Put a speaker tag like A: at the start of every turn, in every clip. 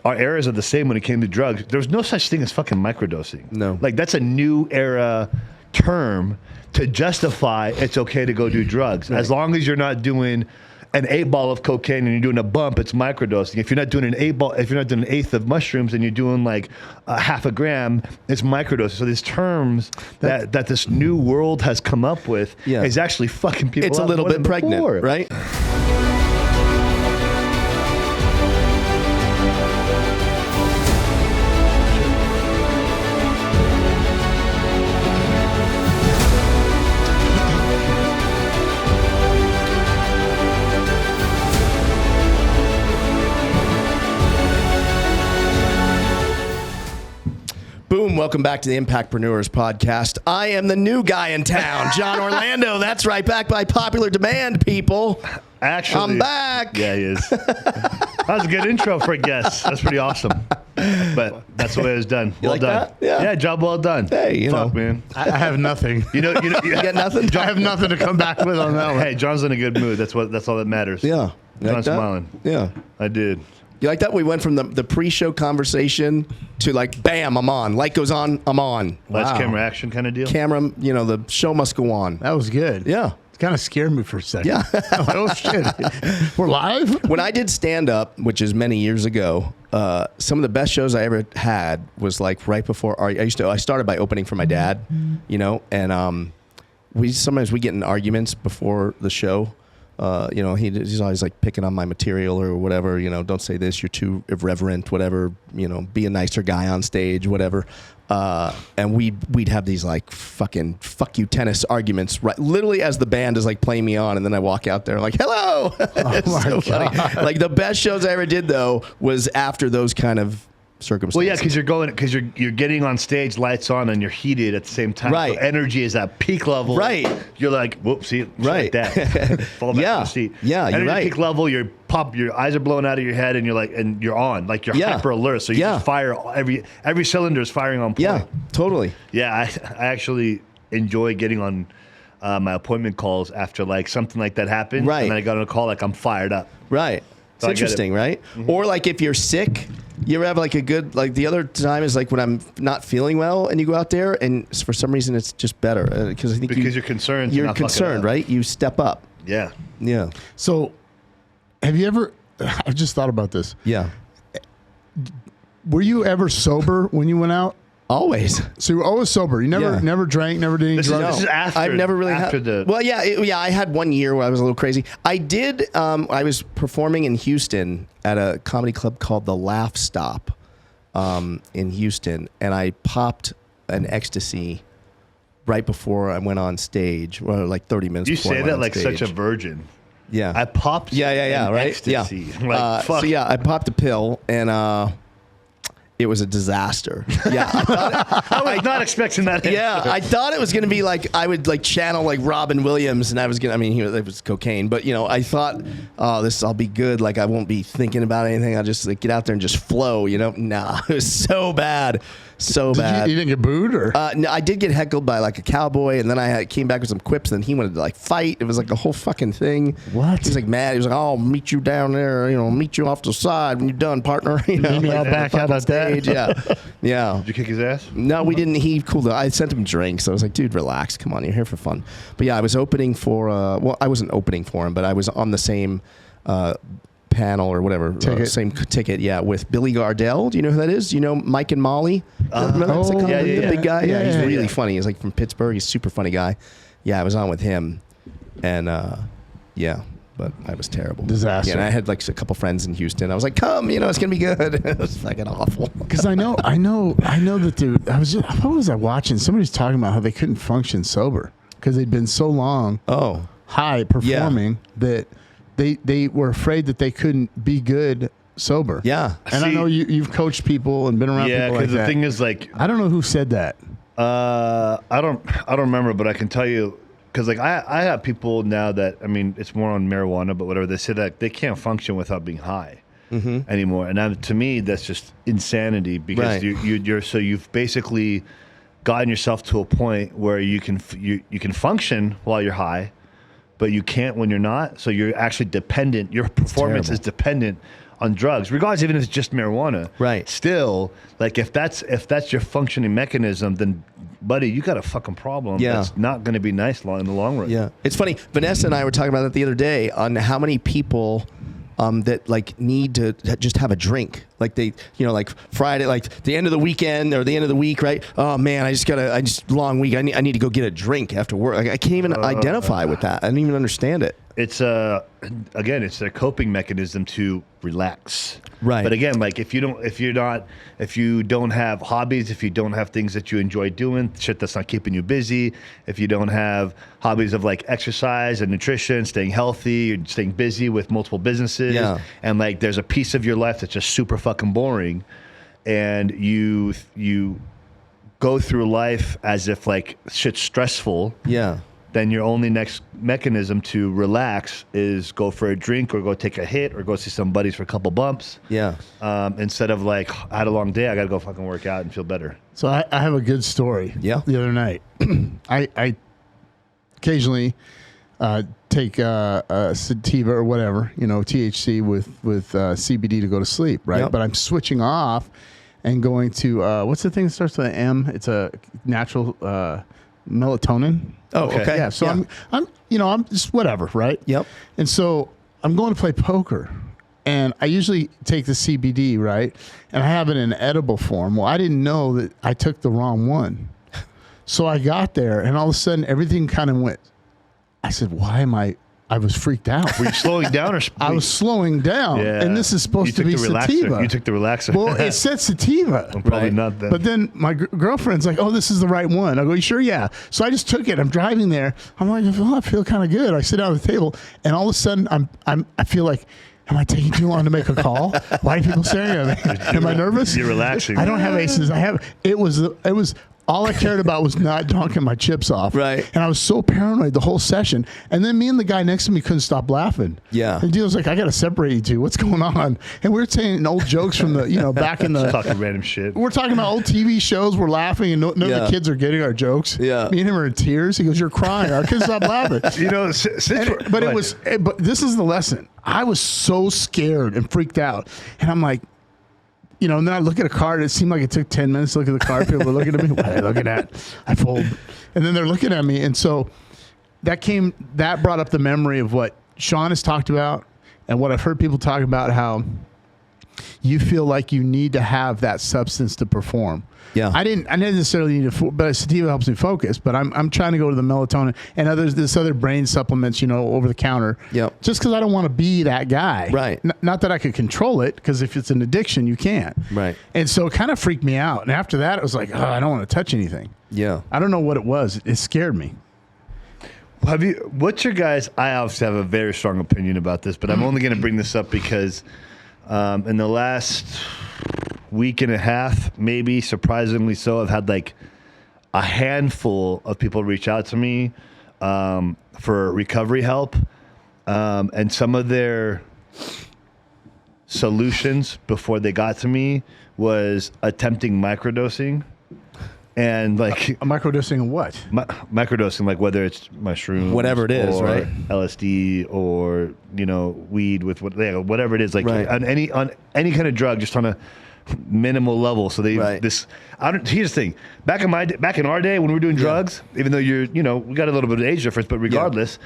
A: our eras are the same when it came to drugs. There was no such thing as fucking microdosing.
B: No.
A: Like, that's a new era term to justify it's okay to go do drugs. Right. As long as you're not doing an 8-ball of cocaine and you're doing a bump, it's microdosing. If you're not doing an 8-ball, if you're not doing an eighth of mushrooms and you're doing like a half a gram, it's microdosing. So these terms that this new world has come up with is actually fucking people.
B: It's a little bit pregnant,
A: before.
B: Right? Boom, welcome back to the Impactpreneurs Podcast. I am the new guy in town, Jon Orlando. That's right, back by popular demand, people.
A: Actually,
B: I'm back.
A: Yeah, he is. That was a good intro for a guest. That's pretty awesome. But that's the way it was done.
B: You
A: well
B: like
A: done.
B: That? Yeah,
A: job well done.
B: Hey, you know,
A: man.
C: I have nothing.
A: You
B: got nothing.
C: I have nothing to come back with on that one.
A: Hey, John's in a good mood. That's all that matters.
B: Yeah,
A: John's smiling.
B: Yeah,
A: I did.
B: You like that? We went from the pre-show conversation to like, bam, I'm on. Light goes on, I'm on.
A: Lights, camera, action kind of deal.
B: Camera, you know, the show must go on.
C: That was good.
B: Yeah.
C: It kind of scared me for a second.
B: Yeah.
C: Oh, shit. We're live?
B: When I did stand-up, which is many years ago, some of the best shows I ever had was like right before, I started by opening for my dad, you know, and sometimes we get in arguments before the show. You know, he's always like picking on my material or whatever, you know, don't say this, you're too irreverent, whatever, you know, be a nicer guy on stage, whatever. And we'd have these like fucking fuck you tennis arguments, right? Literally as the band is like playing me on, and then I walk out there like, hello. It's so funny. Like the best shows I ever did though was after those kind of circumstances.
A: Well, yeah, because you're getting on stage, lights on, and you're heated at the same time.
B: Right.
A: So energy is at peak level.
B: Right.
A: You're like, whoops, see,
B: right.
A: Like that. Fall back to the seat.
B: Yeah, you're
A: energy
B: right.
A: Peak level. Your eyes are blowing out of your head, and you're like, and you're on, like you're hyper alert. So you just fire every cylinder is firing on point.
B: Yeah, totally.
A: Yeah, I actually enjoy getting on my appointment calls after like something like that happens.
B: Right.
A: And then I got on a call like I'm fired up.
B: Right. It's
A: So
B: interesting, right? Mm-hmm. Or like if you're sick, you ever have like a good, like the other time is like when I'm not feeling well and you go out there and for some reason it's just better. Because I think
A: you're concerned.
B: You're concerned, right? You step up.
A: Yeah.
B: Yeah.
C: So, have you ever, I just thought about this.
B: Yeah.
C: Were you ever sober when you went out?
B: Always.
C: So you were always sober. You never drank, never did any drugs?
A: This is after.
B: I've never really had. Well, yeah, I had 1 year where I was a little crazy. I did. I was performing in Houston at a comedy club called the Laugh Stop in Houston, and I popped an ecstasy right before I went on stage, well, like 30 minutes.
A: You
B: before
A: say
B: I went
A: that
B: on
A: like
B: stage.
A: such a virgin.
B: Yeah.
A: I popped.
B: Yeah. Right.
A: Ecstasy.
B: Yeah.
A: Like, fuck.
B: So yeah, I popped a pill and. It was a disaster. Yeah,
A: I was not expecting that.
B: Yeah, I thought it was going to be like I would like channel like Robin Williams, and I was gonna. I mean, it was cocaine, but you know, I thought, oh, I'll be good. Like I won't be thinking about anything. I'll just like get out there and just flow. You know, nah, it was so bad, so bad.
C: You didn't get booed, or
B: no, I did get heckled by like a cowboy, and then I came back with some quips, and he wanted to like fight. It was like a whole fucking thing.
C: What?
B: He was like mad. He was like, oh, I'll meet you down there. You know, meet you off the side when you're done, partner. You know,
C: meet me out back out at that.
B: Yeah.
A: Did you kick his ass?
B: No, we didn't. He cooled. I sent him drinks. I was like, dude, relax. Come on, you're here for fun. But yeah, I was opening for. Well, I wasn't opening for him, but I was on the same panel or whatever. Same ticket. Yeah, with Billy Gardell. Do you know who that is? Do you know Mike and Molly? Remember the big guy? Yeah, he's really funny. He's like from Pittsburgh. He's a super funny guy. Yeah, I was on with him, and yeah. But I was terrible.
C: Disaster.
B: Yeah, and I had like a couple friends in Houston. I was like, come, you know, it's going to be good. It was fucking awful.
C: Because I know that dude, what was I watching? Somebody was talking about how they couldn't function sober because they'd been so long high performing that they were afraid that they couldn't be good sober.
B: Yeah.
C: And I know you've coached people and been around people like that.
A: Yeah, because the thing is like.
C: I don't know who said that.
A: I don't remember, but I can tell you. Because like I have people now that, I mean, it's more on marijuana, but whatever, they say that they can't function without being high anymore. And to me, that's just insanity because you've basically gotten yourself to a point where you can function while you're high, but you can't when you're not. So you're actually dependent. Your performance is dependent on drugs, regardless, even if it's just marijuana.
B: Right.
A: Still, like if that's your functioning mechanism, then buddy, you got a fucking problem.
B: Yeah.
A: That's not going to be nice in the long run.
B: Yeah. It's funny. Vanessa and I were talking about that the other day on how many people that like need to just have a drink. Like they, like Friday, like the end of the weekend or the end of the week, right? Oh man, I just long week. I need to go get a drink after work. Like, I can't even identify with that. I don't even understand it.
A: It's again, it's a coping mechanism to relax.
B: Right.
A: But again, like if you don't have hobbies, if you don't have things that you enjoy doing, shit that's not keeping you busy, if you don't have hobbies of like exercise and nutrition, staying healthy, or staying busy with multiple businesses, and like there's a piece of your life that's just super fucking boring, and you go through life as if like shit's stressful.
B: Yeah. Then
A: your only next mechanism to relax is go for a drink or go take a hit or go see some buddies for a couple bumps.
B: Yeah.
A: Instead of like, I had a long day, I got to go fucking work out and feel better.
C: So I have a good story.
B: Yeah.
C: The other night, I occasionally take a sativa or whatever, THC with CBD to go to sleep, right? Yep. But I'm switching off and going to what's the thing that starts with an M? It's a natural melatonin.
B: Oh, okay.
C: Yeah. So I'm just whatever, right?
B: Yep.
C: And so I'm going to play poker, and I usually take the CBD, right? And I have it in edible form. Well, I didn't know that I took the wrong one. So I got there, and all of a sudden, everything kind of went. I said, why am I was freaked out.
A: Were you slowing down or?
C: I was slowing down, and this is supposed to be sativa.
A: You took the relaxer.
C: Well, it said sativa.
A: Well, probably not then.
C: But then my girlfriend's like, "Oh, this is the right one." I go, "You sure?" Yeah. So I just took it. I'm driving there. I'm like, "Oh, I feel kind of good." I sit down at the table, and all of a sudden, I feel like, am I taking too long to make a call? Why are people staring at me? Am I nervous?
A: You're relaxing.
C: I don't have aces. It was. All I cared about was not knocking my chips off.
B: Right.
C: And I was so paranoid the whole session. And then me and the guy next to me couldn't stop laughing.
B: Yeah.
C: And Dio's like, I got to separate you two. What's going on? And we were saying old jokes from the, back in the.
A: Talking random shit.
C: We're talking about old TV shows. We're laughing and none of the kids are getting our jokes.
B: Yeah.
C: Me and him are in tears. He goes, "You're crying." Our kids stop laughing. But this is the lesson. I was so scared and freaked out. And I'm like, and then I look at a card. It seemed like it took 10 minutes to look at the card. People are looking at me. What are they looking at? I fold. And then they're looking at me. And so that brought up the memory of what Sean has talked about and what I've heard people talk about, how you feel like you need to have that substance to perform.
B: Yeah.
C: I didn't necessarily need to, but sativa helps me focus. But I'm trying to go to the melatonin and this other brain supplements, over the counter.
B: Yep.
C: Just because I don't want to be that guy.
B: Right.
C: Not that I could control it, because if it's an addiction, you can't.
B: Right.
C: And so it kind of freaked me out. And after that, it was like, I don't want to touch anything.
B: Yeah.
C: I don't know what it was. It scared me.
A: What's your guys? I obviously have a very strong opinion about this, but I'm only going to bring this up because in the last week and a half, maybe surprisingly so, I've had like a handful of people reach out to me for recovery help, and some of their solutions before they got to me was attempting microdosing. And like
C: a microdosing of what?
A: Microdosing, like whether it's mushrooms,
B: whatever it is,
A: or
B: right?
A: LSD, or weed with whatever it is, like on any kind of drug, just on a minimal level. So here's the thing. Back in our day when we were doing drugs, even though we got a little bit of age difference, but regardless,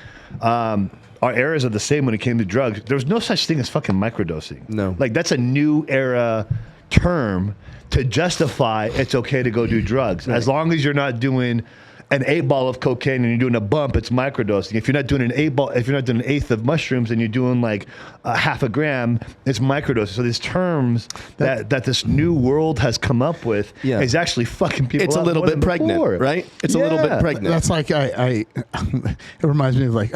A: our eras are the same when it came to drugs. There was no such thing as fucking microdosing.
B: No,
A: like that's a new era term to justify it's okay to go do drugs. Right. As long as you're not doing an 8-ball of cocaine and you're doing a bump, it's microdosing. If you're not doing an 8-ball, if you're not doing an eighth of mushrooms and you're doing like a half a gram, it's microdosing. So these terms that this new world has come up with is actually fucking people.
B: It's a little bit pregnant,
C: before.
B: Right? It's a little bit pregnant.
C: That's like it reminds me of like,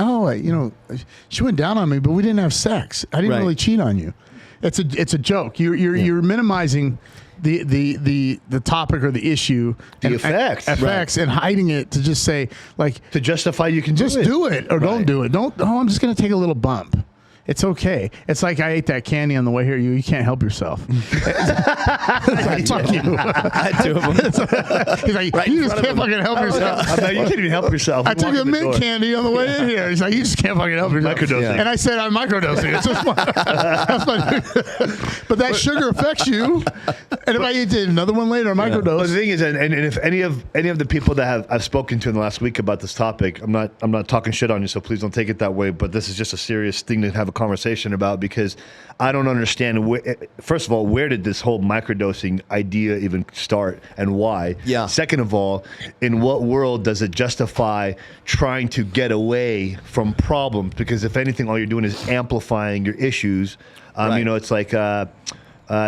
C: she went down on me, but we didn't have sex. I didn't really cheat on you. It's a joke. You're minimizing the topic or the issue,
A: the effects,
C: and hiding it to just say, like,
A: to justify you can
C: just do it or don't do it. I'm just going to take a little bump, It's okay. It's like I ate that candy on the way here. You can't help yourself. Like, fuck you.
B: I had 2 of them.
C: He's like, you just can't fucking help yourself.
A: I'm like, you can't even help yourself.
C: I took a mint candy on the way in here. He's like, you just can't fucking help yourself.
A: Microdosing.
B: Yeah.
C: And I said, I'm microdosing. It's just but that sugar affects you. And if I eat another one later, I microdose.
A: Well, the thing is, and if any of the people that I've spoken to in the last week about this topic, I'm not talking shit on you, so please don't take it that way. But this is just a serious thing to have a conversation about, because I don't understand. First of all, where did this whole microdosing idea even start, and why?
B: Yeah.
A: Second of all, in what world does it justify trying to get away from problems? Because if anything, all you're doing is amplifying your issues.
B: Right.
A: You know, it's like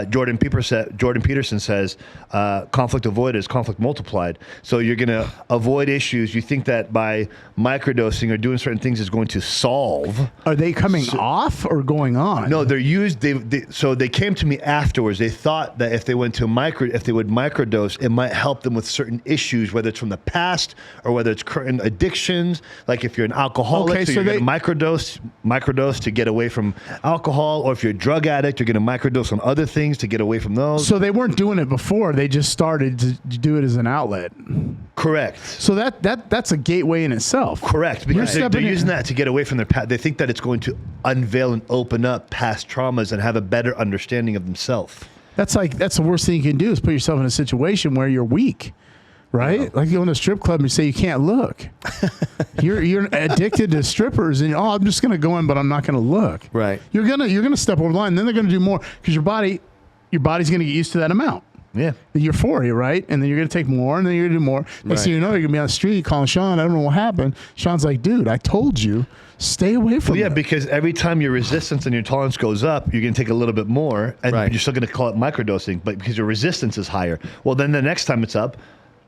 A: Jordan Peterson says, conflict avoided is conflict multiplied. So you're going to avoid issues. You think that by microdosing or doing certain things is going to solve.
C: Are they coming off or going on?
A: No, so they came to me afterwards. They thought that if they would microdose, it might help them with certain issues, whether it's from the past or whether it's current addictions. Like if you're an alcoholic,
C: Okay,
A: so
C: so
A: you're going to microdose to get away from alcohol, or if you're a drug addict, you're going to microdose on other things to get away from those.
C: So they weren't doing it before. They just started to do it as an outlet.
A: Correct.
C: So that's a gateway in itself.
A: Correct, because they're
C: stepping
A: using
C: in.
A: that to get away from their past. They think that it's going to unveil and open up past traumas and have a better understanding of themselves.
C: That's the worst thing you can do is put yourself in a situation where you're weak. Right? Yeah. Like you go in a strip club and you say you can't look. You're addicted to strippers, and I'm just gonna go in, but I'm not gonna look.
B: Right.
C: You're gonna step over the line, and then they're gonna do more because your body's gonna get used to that amount.
A: Yeah.
C: The euphoria, right? And then you're going to take more, and then you're going to do more. Next thing you know, you're going to be on the street calling Sean. I don't know what happened. Sean's like, dude, I told you, stay away from it.
A: Because every time your resistance and your tolerance goes up, you're going to take a little bit more, and you're still going to call it microdosing, but because your resistance is higher. Well, then the next time it's up,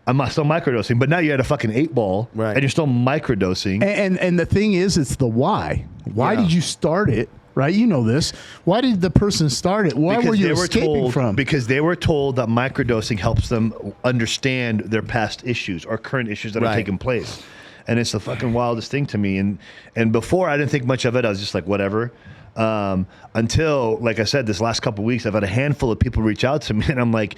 A: I'm still microdosing, but now you're at a fucking 8-ball, and you're still microdosing.
C: And the thing is, it's the why. Why did you start it? Right, you know this. Why did the person start it? Why were you escaping from?
A: Because they were told that microdosing helps them understand their past issues or current issues that are taking place, and it's the fucking wildest thing to me. And before I didn't think much of it. I was just like, whatever. Until, like I said, this last couple of weeks, I've had a handful of people reach out to me, and I'm like,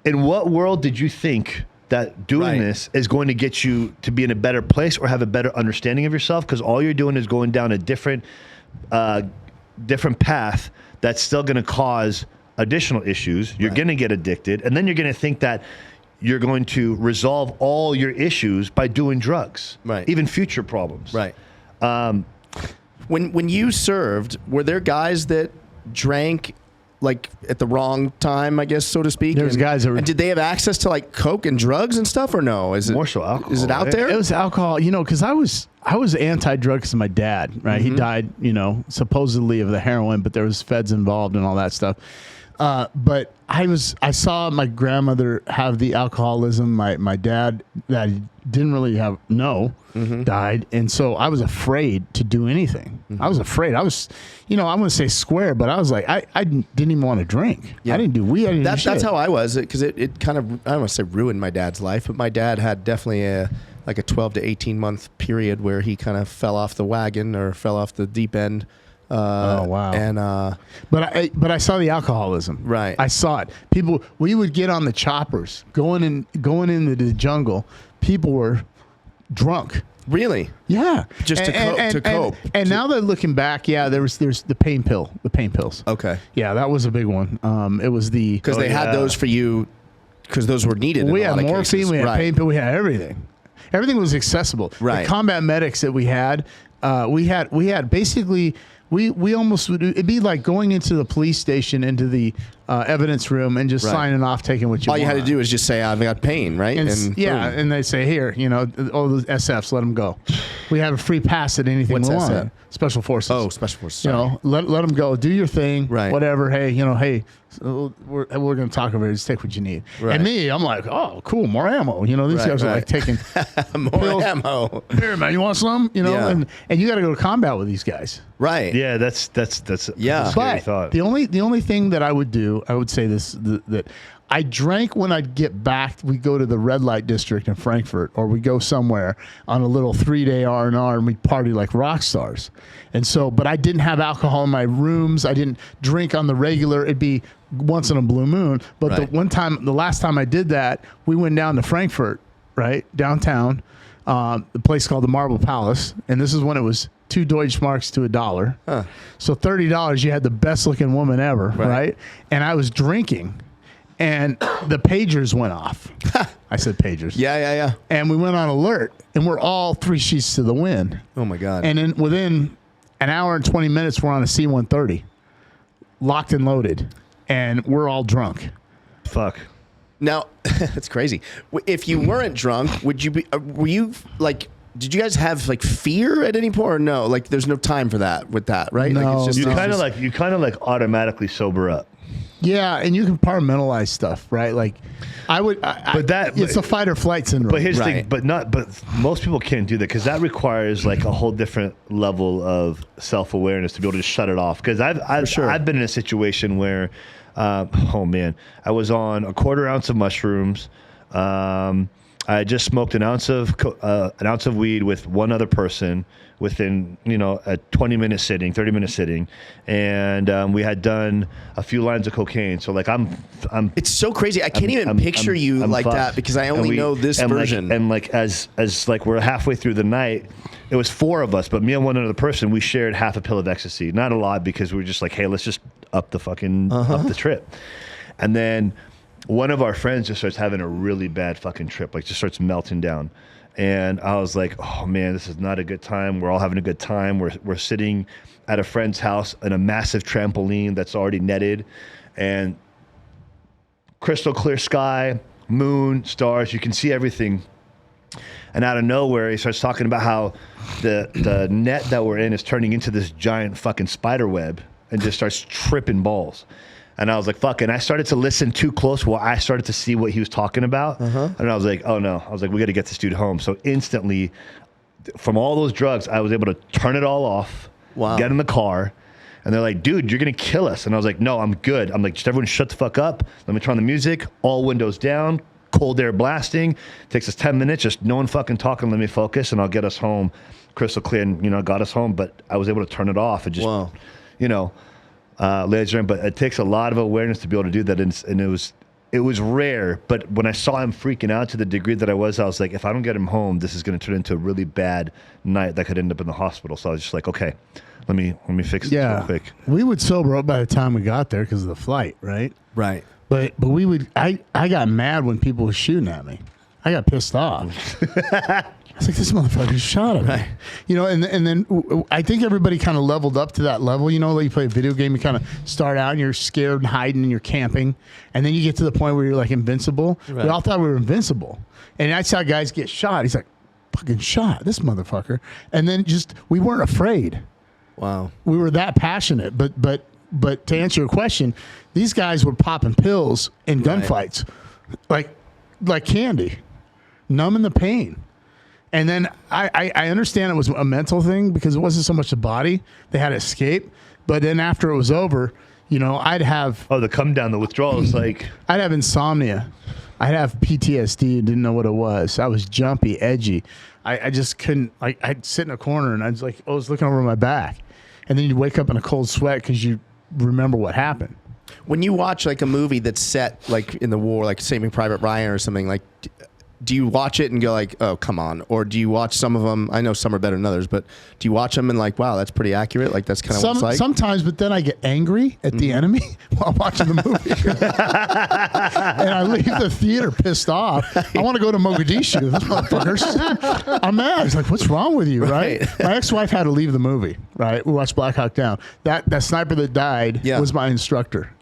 A: in what world did you think that doing this is going to get you to be in a better place or have a better understanding of yourself? Because all you're doing is going down a different path that's still going to cause additional issues. You're going to get addicted, and then you're going to think that you're going to resolve all your issues by doing drugs, even future problems.
B: Right. When you served, were there guys that drank like at the wrong time, I guess, so to speak?
C: There's guys that were,
B: and did they have access to like coke and drugs and stuff, or no? Is it
A: more so alcohol?
B: Is it out there?
C: It was alcohol, because I was anti-drug because of my dad, right? He died, supposedly of the heroin, but there was feds involved and all that stuff. But I saw my grandmother have the alcoholism. My dad that I didn't really died, and so I was afraid to do anything. I was afraid. I was, I'm going to say square, but I was like, I didn't even want to drink. I didn't do weed. I didn't do shit.
B: That's how I was, because it kind of, I don't want to say ruined my dad's life, but my dad had definitely a 12 to 18 month period where he kind of fell off the wagon or fell off the deep end.
C: Oh wow!
B: And
C: but I saw the alcoholism.
B: Right,
C: I saw it. We would get on the choppers going into the jungle. People were drunk.
B: Really?
C: Yeah.
B: Just to cope.
C: And now that looking back, there's the pain pills.
B: Okay.
C: Yeah, that was a big one. It was because
B: they had those for you because those were needed.
C: We had morphine.
B: Cases.
C: We had pain pill. We had everything. Everything was accessible.
B: Right.
C: The combat medics that we had basically. We almost would, it'd be like going into the police station, into the evidence room, and just signing off, taking what you want.
B: All you had to do is just say, I've got pain, right?
C: And and they say, here, all the SFs, let them go. We have a free pass at anything we want.
B: SF?
C: Special Forces.
B: Oh, Special Forces. Sorry.
C: Let them go. Do your thing.
B: Right.
C: Whatever. Hey, we're going to talk over it. Just take what you need.
B: Right.
C: And me, I'm like, oh, cool, more ammo. These guys are like taking
B: more
C: pills.
B: ammo.
C: Here, man, you want some? And you got to go to combat with these guys.
B: Right.
A: Yeah, that's a scary
C: But
A: thought.
C: the only thing that I would do, I would say this, that I drank when I'd get back. We go to the red light district in Frankfurt, or we go somewhere on a little 3-day R&R, and we party like rock stars. And so, but I didn't have alcohol in my rooms. I didn't drink on the regular. It'd be once in a blue moon. But the last time I did that, we went down to Frankfurt, right downtown, the place called the Marble Palace, and this is when it was 2 Deutschmarks to $1.
B: Huh.
C: So $30, you had the best looking woman ever, right? And I was drinking, and the pagers went off. I said pagers.
B: Yeah.
C: And we went on alert, and we're all 3 sheets to the wind.
B: Oh my God.
C: And then within an hour and 20 minutes, we're on a C-130, locked and loaded, and we're all drunk.
A: Fuck.
B: Now, that's crazy. If you weren't drunk, would you be? Were you like? Did you guys have like fear at any point, or no? Like, there's no time for that with that, right?
C: No,
B: like, it's just,
A: You kind of like automatically sober up.
C: Yeah, and you compartmentalize stuff, right? Like, it's a fight or flight syndrome.
A: But here's the thing, but most people can't do that, because that requires like a whole different level of self-awareness to be able to shut it off. Because I've been in a situation where, oh man, I was on a 1/4 ounce of mushrooms. I just smoked an ounce of weed with one other person within, a 20-minute sitting, 30-minute sitting, and we had done a few lines of cocaine. So like I'm.
B: It's so crazy. I can't even picture you like fucked. That, because I only know this version.
A: As like we're halfway through the night, it was 4 of us, but me and one other person, we shared half a pill of ecstasy. Not a lot, because we were just like, hey, let's just up the fucking up the trip, and then one of our friends just starts having a really bad fucking trip, like just starts melting down. And I was like, oh man, this is not a good time. We're all having a good time. We're sitting at a friend's house in a massive trampoline that's already netted, and crystal clear sky, moon, stars, you can see everything. And out of nowhere, he starts talking about how the net that we're in is turning into this giant fucking spider web, and just starts tripping balls. And I was like, fuck. And I started to listen too close while I started to see what he was talking about. And I was like, oh no. I was like, we got to get this dude home. So instantly, from all those drugs, I was able to turn it all off, get in the car. And they're like, dude, you're going to kill us. And I was like, no, I'm good. I'm like, just everyone shut the fuck up. Let me turn on the music, all windows down, cold air blasting. Takes us 10 minutes, just no one fucking talking. Let me focus, and I'll get us home crystal clear. And, got us home. But I was able to turn it off and just, laser in. But it takes a lot of awareness to be able to do that, and it was rare. But when I saw him freaking out to the degree that I was like, if I don't get him home, this is going to turn into a really bad night that could end up in the hospital. So I was just like, okay, let me fix this real quick.
C: We would sober up by the time we got there because of the flight, right?
B: Right.
C: But we would. I got mad when people were shooting at me. I got pissed off. I was like, this motherfucker shot at me. Right. And then I think everybody kind of leveled up to that level. Like you play a video game, you kind of start out and you're scared and hiding and you're camping. And then you get to the point where you're like invincible. Right. We all thought we were invincible. And I saw guys get shot. He's like, fucking shot, this motherfucker. And then we weren't afraid.
B: Wow.
C: We were that passionate. But to answer your question, these guys were popping pills in gunfights like candy, numbing the pain. And then I understand it was a mental thing because it wasn't so much the body. They had to escape. But then after it was over, I'd have...
A: Oh, the come down, the withdrawal is like...
C: I'd have insomnia. I'd have PTSD and didn't know what it was. I was jumpy, edgy. I just couldn't... I'd sit in a corner and I was looking over my back. And then you'd wake up in a cold sweat because you remember what happened.
B: When you watch like a movie that's set like in the war, like Saving Private Ryan or something, like... Do you watch it and go like, oh, come on? Or do you watch some of them? I know some are better than others, but do you watch them and like, wow, that's pretty accurate? Like, that's kind of what it's like?
C: Sometimes, but then I get angry at the enemy while watching the movie. And I leave the theater pissed off. I want to go to Mogadishu. This motherfuckers. I'm mad. It's like, what's wrong with you, right? My ex-wife had to leave the movie, right? We watched Black Hawk Down. That sniper that died was my instructor.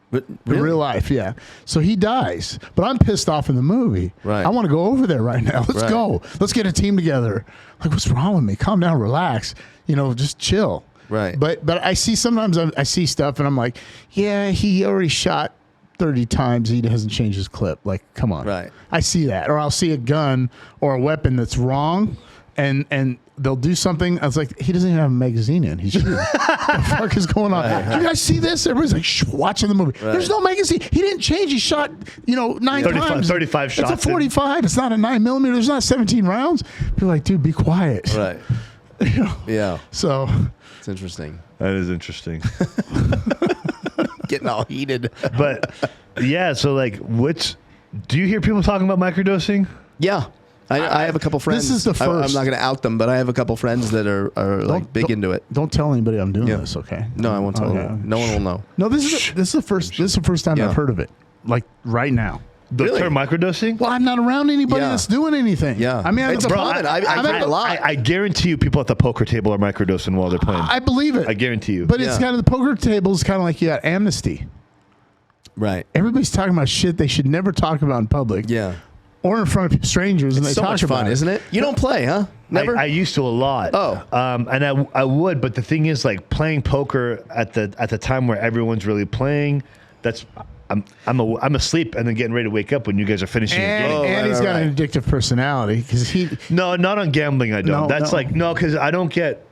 B: But really?
C: In real life, yeah. So he dies, but I'm pissed off in the movie.
B: Right.
C: I want to go over there right now. Let's go. Let's get a team together. Like, what's wrong with me? Calm down, relax. Just chill.
B: Right.
C: But I see sometimes I see stuff and I'm like, yeah, he already shot 30 times. He hasn't changed his clip. Like, come on.
B: Right.
C: I see that, or I'll see a gun or a weapon that's wrong, and they'll do something. I was like, he doesn't even have a magazine in. He's shooting. What the fuck is going on? Do you guys see this? Everybody's like, shh, watching the movie. Right. There's no magazine. He didn't change. He shot, 9 times.
A: 35 shots.
C: It's a 45. It's not a 9mm. There's not 17 rounds. People are like, dude, be quiet.
B: Right. Yeah.
C: So
B: it's interesting.
A: That is interesting.
B: Getting all heated.
A: But yeah, so like, do you hear people talking about microdosing?
B: Yeah. I have a couple friends.
C: This is the first.
B: I'm not going to out them, but I have a couple friends that are like big into it.
C: Don't tell anybody I'm doing this, okay?
B: No, I won't tell them. No one will know.
C: No, this is the first time I've heard of it. Like right now.
A: The term microdosing?
C: Well, I'm not around anybody that's doing anything.
B: Yeah.
C: I mean,
B: it's common. I've heard a lot.
A: I guarantee you people at the poker table are microdosing while they're playing.
C: I believe it.
A: I guarantee you.
C: But it's kind of the poker table is kind of like you got amnesty.
B: Right.
C: Everybody's talking about shit they should never talk about in public.
B: Yeah.
C: Or in front of strangers, and
B: it's
C: they
B: so
C: talk
B: much
C: about
B: fun,
C: it.
B: isn't it? You don't play, huh? Never.
A: I used to a lot.
B: Oh.
A: And I would, but the thing is, like playing poker at the time where everyone's really playing, I'm asleep and then getting ready to wake up when you guys are finishing your game.
C: And he's got an addictive personality because he.
A: No, not on gambling. I don't. That's like because I don't get.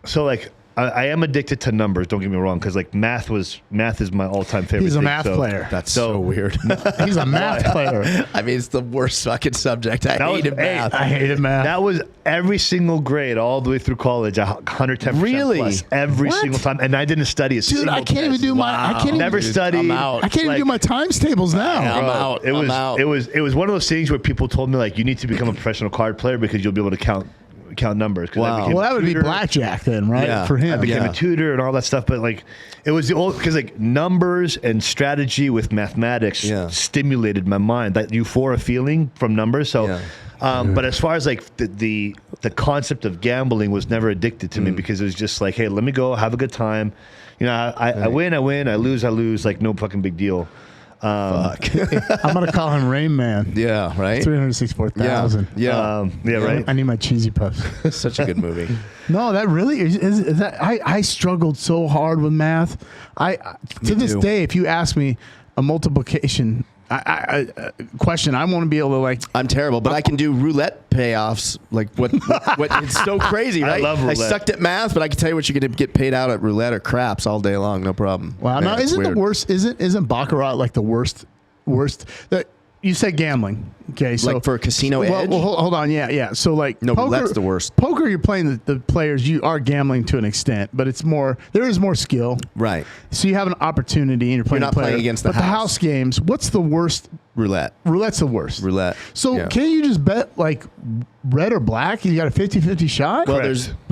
A: So like. I am addicted to numbers. Don't get me wrong, because like math is my all-time favorite.
C: He's a math player.
B: That's so weird.
C: He's a math player.
B: I mean, it's the worst fucking subject. I hated math.
C: I hated math.
A: That was every single grade all the way through college. 110%
B: really?
A: plus every single time, and I didn't study.
C: Dude, I can't even do my. I can't
A: never
C: even
A: study.
B: I'm out.
C: I can't even do my times tables now.
B: I'm out.
A: It was one of those things where people told me like you need to become a professional card player because you'll be able to count numbers.
B: Wow.
C: Well, that would be blackjack then, right?
B: Yeah.
C: For him.
A: I became a tutor and all that stuff, but like it was the old because like numbers and strategy with mathematics stimulated my mind, that euphoria feeling from numbers. So, but as far as like the concept of gambling was never addicted to me because it was just like, hey, let me go have a good time. I win, I lose, like no fucking big deal.
B: Fuck.
C: I'm gonna call him Rain Man.
B: Yeah, right.
C: 364,000.
B: Yeah,
A: right.
C: I need my cheesy puffs.
B: Such a good movie.
C: No, that really is that. I struggled so hard with math. To this day, if you ask me a multiplication question, I want to be able to like.
B: I'm terrible, but I can do roulette payoffs. Like what it's so crazy, right?
A: I love roulette.
B: I sucked at math, but I can tell you what you're going to get paid out at roulette or craps all day long, no problem.
C: Wow, now isn't the worst? Isn't baccarat like the worst? That you said gambling, okay? So
B: like for a casino edge.
C: Well, hold on, yeah. So like
B: no,
C: poker,
B: that's the worst.
C: Poker, you're playing the players. You are gambling to an extent, but it's more. There is more skill,
B: right?
C: So you have an opportunity, and you're
B: not playing against the house.
C: But the house games, what's the worst?
B: Roulette.
C: Roulette's the worst.
B: Roulette.
C: So can't you just bet like red or black? You got a 50-50 shot.
B: Well,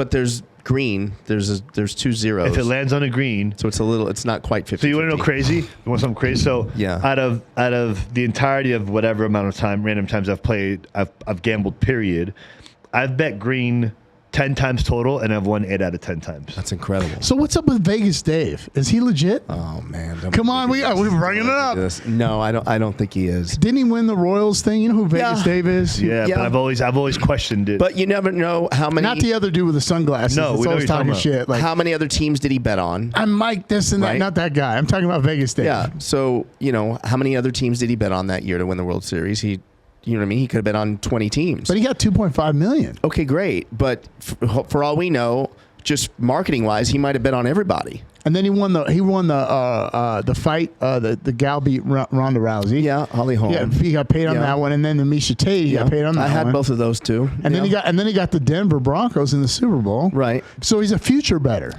B: there's green. There's 2 zeros.
A: If it lands on a green,
B: so it's not quite 50.
A: So you want to know crazy? You want something crazy? So out of the entirety of whatever amount of time, random times I've played, I've gambled. Period. I've bet green 10 times total, and I've won 8 out of 10 times.
B: That's incredible.
C: So what's up with Vegas Dave? Is he legit?
B: Oh man,
C: come on, we're bringing it up.
B: No, I don't think he is.
C: Didn't he win the Royals thing? You know who Vegas Dave is?
A: Yeah, but I've always questioned it.
B: But you never know how many.
C: Not the other dude with the sunglasses.
A: No, we
C: always talking shit. Like,
B: how many other teams did he bet on?
C: I'm Mike this and that. Right? Not that guy. I'm talking about Vegas Dave.
B: Yeah. So how many other teams did he bet on that year to win the World Series? You know what I mean? He could have been on 20 teams.
C: But he got $2.5 million.
B: Okay, great. But for all we know, just marketing wise, he might have bet on everybody.
C: And then he won the fight. The gal beat Ronda Rousey.
B: Yeah, Holly Holm.
C: Yeah, he got paid on that one. And then the Misha Tate, he got paid on that one.
B: I had both of those too.
C: And then he got the Denver Broncos in the Super Bowl.
B: Right.
C: So he's a future bettor.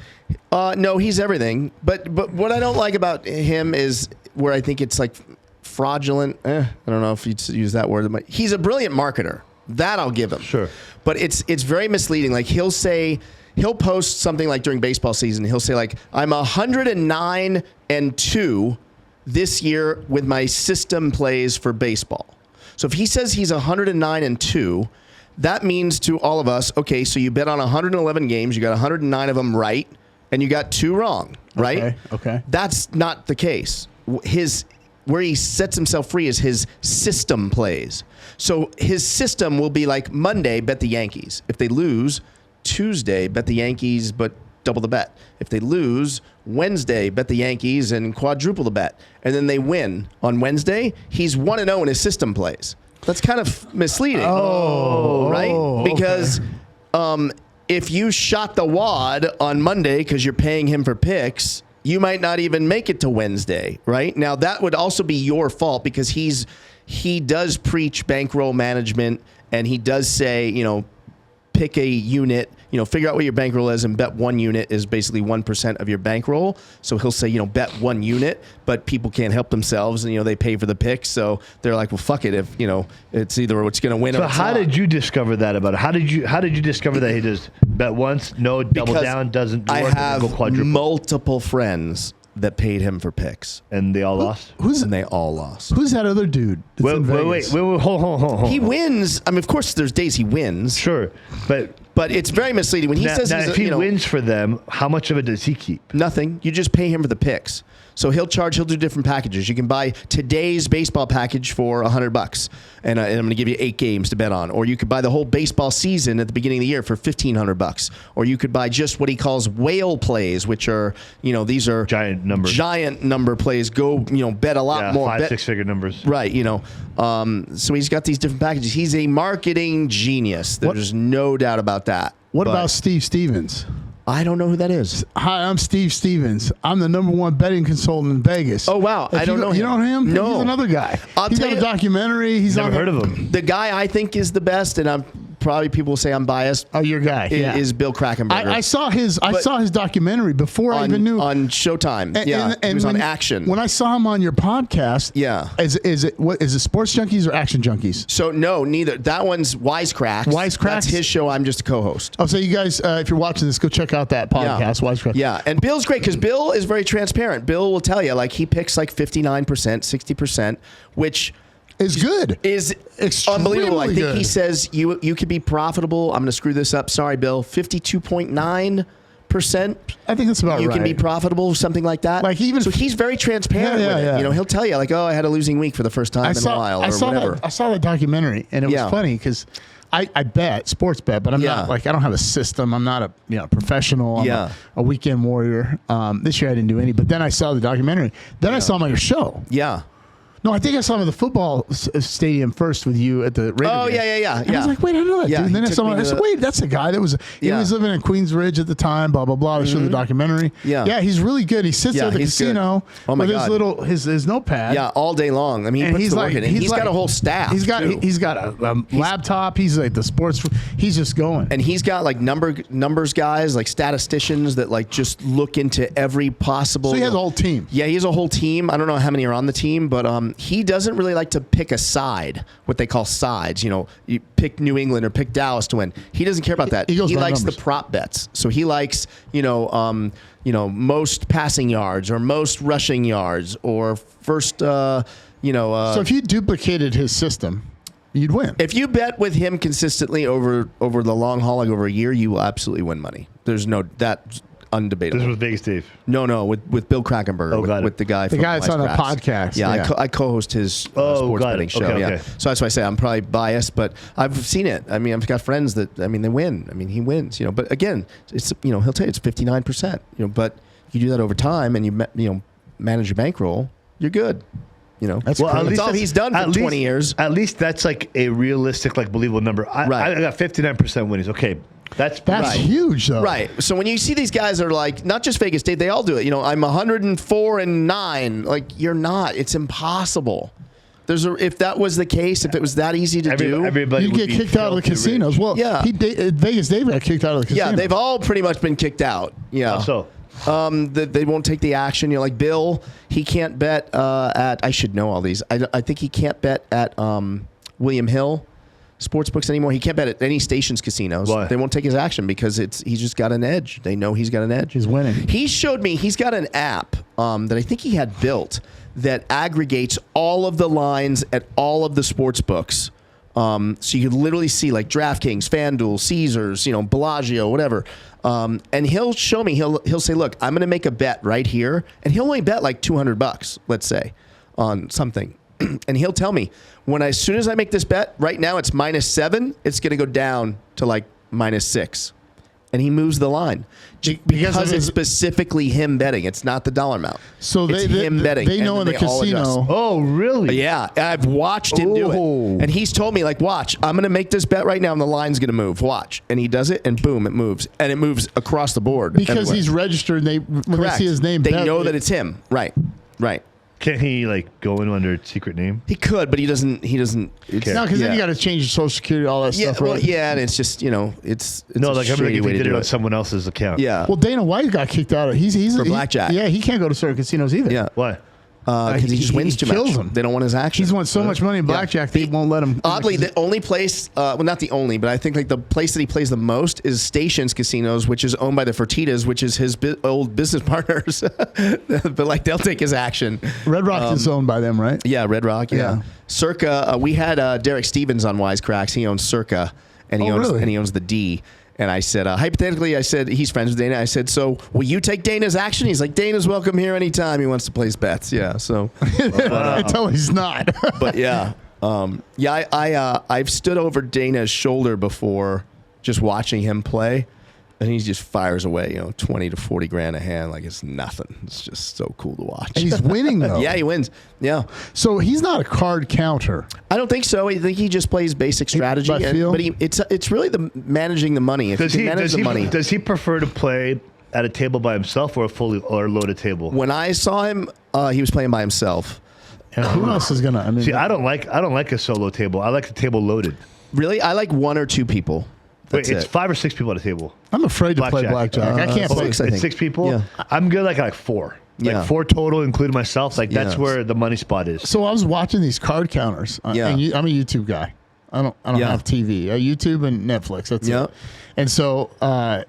B: No, he's everything. But what I don't like about him is where I think it's like fraudulent. I don't know if you'd use that word. But he's a brilliant marketer. That I'll give him.
A: Sure.
B: But it's very misleading. Like he'll post something like during baseball season. He'll say like, I'm 109-2 this year with my system plays for baseball. So if he says he's 109-2, that means to all of us, okay, so you bet on 111 games, you got 109 of them right, and you got 2 wrong, right?
C: Okay.
B: That's not the case. Where he sets himself free is his system plays. So his system will be like Monday, bet the Yankees. If they lose, Tuesday, bet the Yankees, but double the bet. If they lose, Wednesday, bet the Yankees and quadruple the bet. And then they win on Wednesday. He's 1-0 in his system plays. That's kind of misleading. Right? Because if you shot the wad on Monday because you're paying him for picks, you might not even make it to Wednesday, right? Now, that would also be your fault because he does preach bankroll management, and he does say, pick a unit, figure out what your bankroll is, and bet one unit is basically 1% of your bankroll. So he'll say, bet one unit, but people can't help themselves, and they pay for the picks. So they're like, well, fuck it. If it's either it's going to win.
A: So
B: or it's
A: how
B: not.
A: did you discover that about it? How did you discover that he just bet once, double
B: Because
A: down, doesn't work,
B: I
A: and
B: have
A: go quadruple,
B: multiple friends that paid him for picks,
A: and they all lost?
B: and they all lost.
C: Who's that other dude? That's in
A: Wait,
C: Vegas?
A: hold.
B: He wins. I mean, of course, there's days he wins.
A: Sure,
B: But it's very misleading when he says
A: now
B: he's
A: if he wins for them, how much of it does he keep?
B: nothing. You just pay him for the picks. So he'll do different packages. You can buy today's baseball package for $100, and I'm going to give you 8 games to bet on. Or you could buy the whole baseball season at the beginning of the year for $1,500. Or you could buy just what he calls whale plays, which are, these are
A: Giant numbers.
B: giant number plays. Go, bet a lot more.
A: 5-6 figure numbers.
B: Right, so he's got these different packages. He's a marketing genius. There's no doubt about that.
C: What
B: But
C: about Steve Stevens?
B: I don't know who that is.
C: Hi, I'm Steve Stevens. I'm the #1 betting consultant in Vegas.
B: Oh, wow. I don't know him.
C: You don't know him?
B: No.
C: He's another guy.
B: I'll
C: He's
B: tell
C: got a
B: you-
C: documentary. He's
A: Never
C: on
A: heard of him.
B: The guy I think is the best, and I'm probably people will say I'm biased.
C: Oh, your guy. Yeah.
B: Is Bill Krakenberger.
C: I saw his documentary before I even knew.
B: on Showtime. He was on Action.
C: When I saw him on your podcast,
B: Yeah.
C: is it Sports Junkeez or Action Junkeez?
B: So no, neither. That one's Wisecracks.
C: Wisecracks?
B: That's his show. I'm just a co-host.
C: Oh, so you guys, if you're watching this, go check out that podcast, Wisecracks.
B: Yeah, and Bill's great because Bill is very transparent. Bill will tell you, he picks 59%, 60%, which
C: It's good.
B: is
C: Extremely
B: unbelievable. I think
C: good.
B: he says you could be profitable. I'm going to screw this up. Sorry, Bill. 52.9%.
C: I think that's about
B: You
C: right.
B: can be profitable, something like that. So he's very transparent with it.
C: Yeah.
B: He'll tell you I had a losing week for the first time in a while, or whatever.
C: I saw that documentary, and it was funny because I bet sports bet, but I'm not I don't have a system. I'm not a professional. I'm a weekend warrior. This year I didn't do any, but then I saw the documentary. Then I saw him on your show.
B: Yeah.
C: No, I think I saw him at the football stadium first with you at the Raider
B: Oh,
C: game.
B: yeah.
C: And I was like, wait, I know that dude. And then I saw him. I said, wait, that's the guy that was. He was living in Queensridge at the time. Blah blah blah. I showed the documentary.
B: Yeah.
C: He's really good. He sits at the
B: he's
C: casino
B: good. Oh my
C: with
B: God.
C: his notepad.
B: Yeah, all day long. I mean, he
C: And
B: puts the work in. And he's got a whole staff.
C: He's got
B: too.
C: a laptop. He's like the sports. He's just going.
B: And he's got numbers guys, statisticians that just look into every possible.
C: So he has a whole team.
B: Yeah, he has a whole team. I don't know how many are on the team, but he doesn't really like to pick a side, what they call sides. You pick New England or pick Dallas to win. He doesn't care about that.
C: He goes by
B: likes
C: numbers.
B: the prop bets. So he likes, most passing yards or most rushing yards or first,
C: So if you duplicated his system, you'd win.
B: if you bet with him consistently over the long haul, over a year, you will absolutely win money. There's that's undebatable.
A: This was Vegas Steve.
B: No, with Bill Krakenberger, with the guy from
C: guy that's on the
B: Wisecracks.
C: podcast.
B: Yeah, I co-host his sports betting show.
A: Okay.
B: So that's why I say I'm probably biased, but I've seen it. I mean, I've got friends that they win. I mean, he wins. But again, it's he'll tell you it's 59%. But you do that over time, and you manage your bankroll, you're good.
C: That's
B: that's all he's done for 20 years.
A: At least that's a realistic, believable number. I got 59% winnings. Okay. That's
C: huge, though.
B: Right. So when you see these guys are not just Vegas State, they all do it. I'm 104-9. You're not. It's impossible. If that was the case, if it was that easy to do,
A: everybody
C: you'd get kicked out of the casinos. Well, Vegas Dave got kicked out of the casino.
B: Yeah, they've all pretty much been kicked out. Yeah.
A: So.
B: They won't take the action. Like Bill, he can't bet at. I should know all these. I think he can't bet at William Hill sportsbooks anymore. He can't bet at any stations casinos.
A: Why?
B: They won't take his action because he's just got an edge. They know he's got an edge.
C: He's winning.
B: He showed me he's got an app that I think he had built that aggregates all of the lines at all of the sports books. So you could literally see DraftKings, FanDuel, Caesars, Bellagio, whatever. And he'll show me, he'll say, look, I'm going to make a bet right here. And he'll only bet $200, let's say, on something. And he'll tell me as soon as I make this bet, right now it's -7, it's going to go down to -6. and he moves the line because
C: of
B: it's specifically him betting. It's not the dollar amount.
C: So
B: it's him betting.
C: They know in the casino.
A: Oh, really?
B: Yeah, I've watched him do it, and he's told me like, watch, I'm going to make this bet right now, and the line's going to move. Watch, and he does it, and boom, it moves, and it moves across the board
C: Because
B: everywhere.
C: he's registered. When they see his name,
B: they know that it's him. Right.
A: Can't he like go in under a secret name?
B: He could, but he doesn't.
C: No, because then you got to change your social security, all that stuff.
B: Well,
C: right?
B: yeah, and it's just it's
A: No,
B: a
A: like I'm
B: shady
A: if
B: way
A: he
B: to
A: did it
B: do
A: on someone else's account.
B: Yeah.
C: Well, Dana White got kicked out of. He's
B: For blackjack.
C: Yeah, he can't go to certain casinos either.
B: Yeah.
A: Why?
B: Because he just wins too
C: kills
B: much.
C: him.
B: They don't want his action.
C: He's won so much money in blackjack they won't let him.
B: Oddly, the only place, well, not the only, but I think like the place that he plays the most is Stations Casinos, which is owned by the Fertittas, which is his old business partners. But like they'll take his action.
C: Red Rock is owned by them, right?
B: Yeah, Red Rock. Yeah. Circa. We had Derek Stevens on Wisecracks. He owns Circa, and he owns the D. And I said, hypothetically, I said, he's friends with Dana. I said, so will you take Dana's action? He's like, Dana's welcome here anytime he wants to place bets. Yeah, so.
C: Until he's not.
B: But yeah. I've stood over Dana's shoulder before just watching him play. And he just fires away, 20 to 40 grand a hand like it's nothing. It's just so cool to watch.
C: And he's winning, though.
B: Yeah, he wins. Yeah.
C: So he's not a card counter.
B: I don't think so. I think he just plays basic strategy. But it's really the managing the money. If he manage the money.
A: Does he prefer to play at a table by himself or a fully or loaded table?
B: When I saw him, he was playing by himself.
C: And who else is gonna? I mean,
A: see, I don't like a solo table. I like the table loaded.
B: Really, I like one or two people.
A: Wait, it's 5 or 6 people at a table.
C: I'm afraid to play blackjack. I can't play.
A: It's 6 people.
B: Yeah.
A: I'm good like 4.
B: Yeah.
A: Like 4 total, including myself. Like that's where the money spot is.
C: So I was watching these card counters.
B: Yeah.
C: And I'm a YouTube guy. I don't have TV. YouTube and Netflix. That's it. And so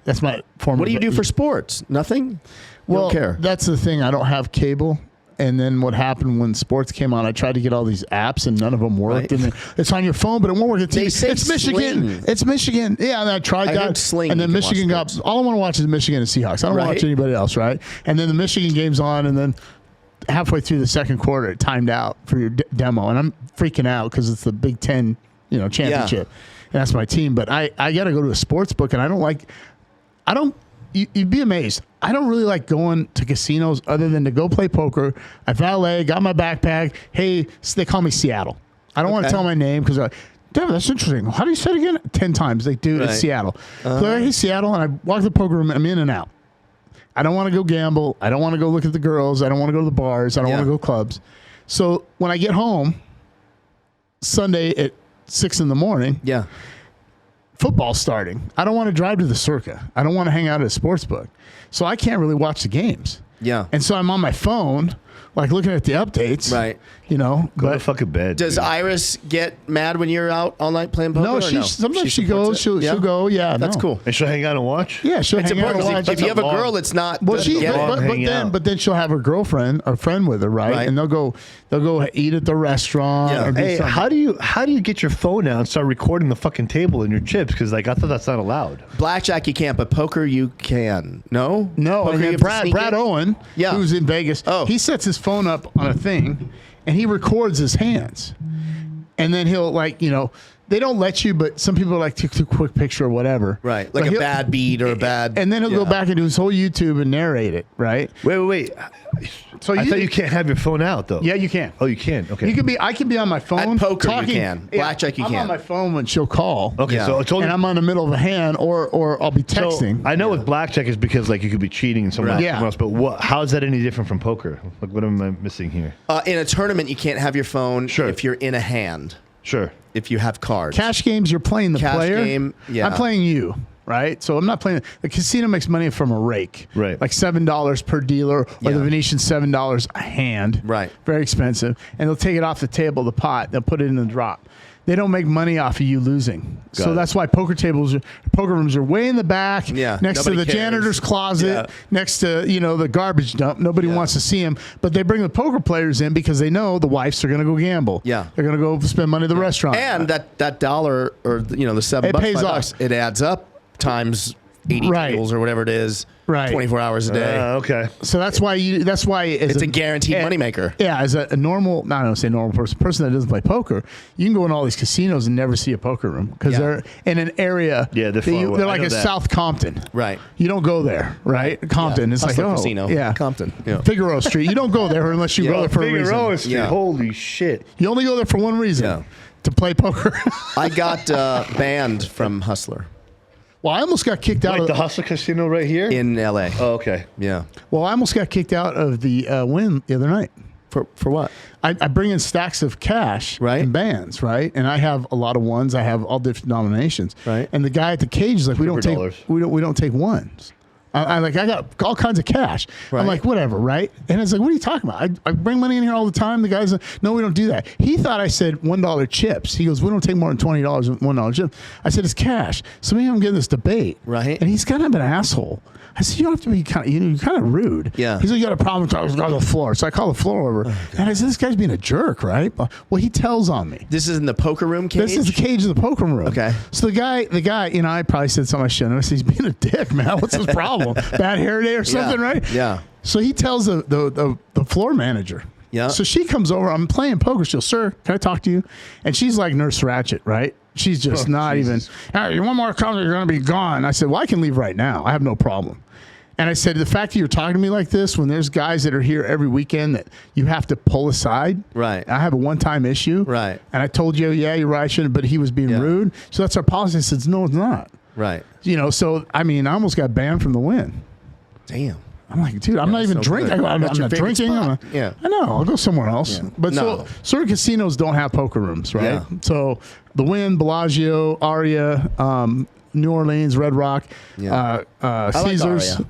C: that's my form.
B: What do you do for sports? Nothing.
C: Well,
B: don't care.
C: That's the thing. I don't have cable. And then what happened when sports came on, I tried to get all these apps and none of them worked.
B: Right.
C: And it's on your phone, but it won't work at TV.
B: They say
C: It's Michigan.
B: Sling.
C: It's Michigan. Yeah, and I tried that.
B: heard Sling
C: and then
B: you can
C: Michigan
B: watch
C: got, all I want to watch is Michigan and Seahawks. I don't want to watch anybody else, right? And then the Michigan game's on, and then halfway through the second quarter, it timed out for your demo. And I'm freaking out because it's the Big Ten, championship. And that's my team. But I got to go to a sports book, and you'd be amazed. I don't really like going to casinos other than to go play poker. I valet, got my backpack. Hey, they call me Seattle. I don't want to tell my name because damn, that's interesting. How do you say it again? 10 times. They do. It's Seattle. So, hey, Seattle, and I walk the poker room. I'm in and out. I don't want to go gamble. I don't want to go look at the girls. I don't want to go to the bars. I don't want to go clubs. So when I get home Sunday at 6 a.m, football's starting. I don't want to drive to the Circa. I don't want to hang out at a sports book. So I can't really watch the games.
B: Yeah.
C: And so I'm on my phone, like looking at the updates.
B: Right.
A: Go to fucking bed.
B: Does Iris get mad when you're out all night playing poker?
C: No, sometimes she goes. She'll go. Yeah,
B: that's cool.
A: And she'll hang out and watch.
C: Yeah, she'll hang out and watch.
B: If you have a girl that's not,
C: well, but then she'll have her girlfriend or friend with her, right? And they'll go eat at the restaurant.
B: Yeah.
C: Or do
A: Hey,
C: something.
A: how do you get your phone out and start recording the fucking table and your chips? Because I thought that's not allowed.
B: Blackjack you can't, but poker you can. No,
C: No, and then Brad Owen, who's in Vegas, he sets his phone up on a thing, and he records his hands. And then he'll they don't let you, but some people like take a quick picture or whatever.
B: Right, like a bad beat or a bad.
C: And then he'll go back and do his whole YouTube and narrate it, right?
A: Wait. So I thought you can't have your phone out though.
C: Yeah, you can.
A: Oh, you can. Okay.
C: I can be on my phone.
B: At poker
C: talking.
B: you can. Blackjack you
C: I'm
B: can.
C: on my phone when she'll call.
A: Okay, so it's only.
C: And I'm on the middle of a hand, or I'll be texting.
A: So I know with blackjack is because you could be cheating and someone else. But how is that any different from poker? Like, what am I missing here?
B: In a tournament, you can't have your phone if you're in a hand.
A: Sure.
B: If you have cards.
C: Cash games, you're playing the player.
B: Game,
C: I'm playing you, right? So I'm not playing. The casino makes money from a rake.
A: Right. Like
C: $7 per dealer, or the Venetian $7 a hand.
B: Right.
C: Very expensive. And they'll take it off the table, the pot. They'll put it in the drop. They don't make money off of you losing. So that's why poker rooms are way in the back, next to the janitor's closet, next to the garbage dump. Nobody wants to see them, but they bring the poker players in because they know the wives are going to go gamble.
B: Yeah,
C: they're going to go spend money at the restaurant,
B: and that $1 or the $7,
C: it pays
B: $5,
C: off.
B: it adds up times 80 tables or whatever it is.
C: Right.
B: 24 hours a day.
A: Okay.
C: So that's why
B: It's a guaranteed moneymaker.
C: Yeah, as a normal, I don't say normal person that doesn't play poker, you can go in all these casinos and never see a poker room because they're in an area.
A: Yeah, they're
C: like a South Compton.
B: Right.
C: You don't go there, right? Compton. It's
B: Hustler
C: like
B: casino.
C: yeah,
B: Compton. Yeah.
C: Figueroa Street. You don't go there unless you go there for a reason.
A: Figueroa Street.
B: Yeah.
A: Holy shit.
C: You only go there for one reason, to play poker.
B: I got banned from Hustler.
C: Well, I almost got kicked out
A: Wait,
C: of
A: the Hustler Casino right here?
B: In L.A.
A: Oh, okay.
B: Yeah.
C: Well, I almost got kicked out of the Win the other night.
B: For what?
C: I bring in stacks of cash in bands, right? And I have a lot of ones. I have all different denominations,
B: right?
C: And the guy at the cage is like, we don't take ones. I got all kinds of cash. Right. I'm like, whatever, right? And it's like, what are you talking about? I bring money in here all the time. The guy's like, no, we don't do that. He thought I said $1 chips. He goes, we don't take more than $20 in $1 chip. I said, it's cash. So maybe I'm getting this debate,
B: right?
C: And he's kind of an asshole. I said, you don't have to be you're kind of rude.
B: Yeah.
C: He's like, you got a problem? I was on the floor. So I call the floor over. And I said, this guy's being a jerk, right? Well, he tells on me.
B: This is in the poker room cage?
C: This is the cage in the poker room.
B: Okay.
C: So the guy, I probably said something I shouldn't. I said, he's being a dick, man. What's his problem? Bad hair day or something, right?
B: Yeah.
C: So he tells the floor manager.
B: Yeah.
C: So she comes over. I'm playing poker. She goes, sir, can I talk to you? And she's like Nurse Ratched, right? She's just not even, hey, one more comment, you're going to be gone. I said, well, I can leave right now. I have no problem. And I said, the fact that you're talking to me like this when there's guys that are here every weekend that you have to pull aside.
B: Right.
C: I have a one-time issue.
B: Right.
C: And I told you, yeah, you're right, I shouldn't, but he was being rude. So that's our policy. I said, no, it's not.
B: Right.
C: So, I mean, I almost got banned from the Win.
B: Damn.
C: I'm like, dude, I'm not even drinking. I'm not drinking. I know. I'll go somewhere else. Yeah. But so certain casinos don't have poker rooms, right? Yeah. So the Win, Bellagio, Aria, New Orleans, Red Rock,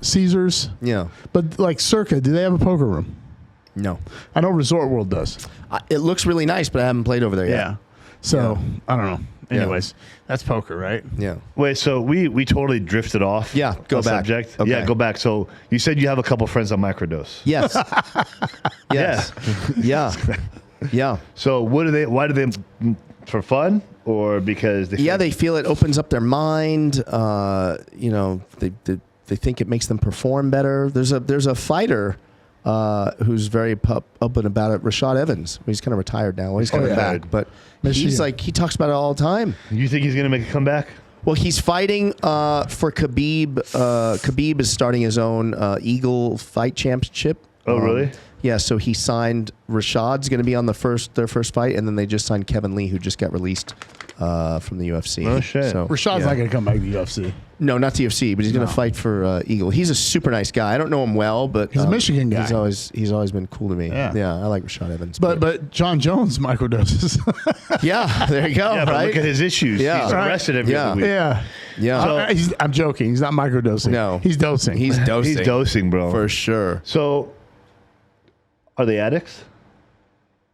C: Caesars.
B: Yeah.
C: But like Circa, do they have a poker room?
B: No.
C: I know Resort World does.
B: It looks really nice, but I haven't played over there yet.
C: Yeah. So I don't know. Anyways, that's poker, right?
B: Yeah.
A: Wait, so we totally drifted off.
B: Yeah, go back.
A: Subject.
B: Okay.
A: Yeah, go back. So you said you have a couple friends on microdose.
B: Yes. Yes. Yeah. Yeah.
A: So what do they? Why do they? For fun or because they?
B: They feel it opens up their mind. They think it makes them perform better. There's a fighter. Who's very open about it, Rashad Evans. He's kind of retired now. Well, he's coming back, but he's like, he talks about it all the time.
A: You think he's going to make a comeback?
B: Well, he's fighting for Khabib. Khabib is starting his own Eagle Fight Championship.
A: Oh, really?
B: Yeah, so he signed, Rashad's going to be on their first fight, and then they just signed Kevin Lee, who just got released from the UFC.
A: Oh, shit.
C: So, Rashad's not going to come back to the UFC.
B: No, not the UFC, but he's going to fight for Eagle. He's a super nice guy. I don't know him well, but
C: he's a Michigan guy.
B: He's always been cool to me. Yeah, I like Rashad Evans.
C: But John Jones microdoses.
B: Yeah, there you go.
A: Yeah, but look at his issues.
B: Yeah.
A: He's arrested every other week.
B: Yeah.
C: So, I'm joking. He's not microdosing.
B: No,
C: he's dosing.
B: He's dosing.
A: He's dosing, bro,
B: for sure.
A: So, are they addicts?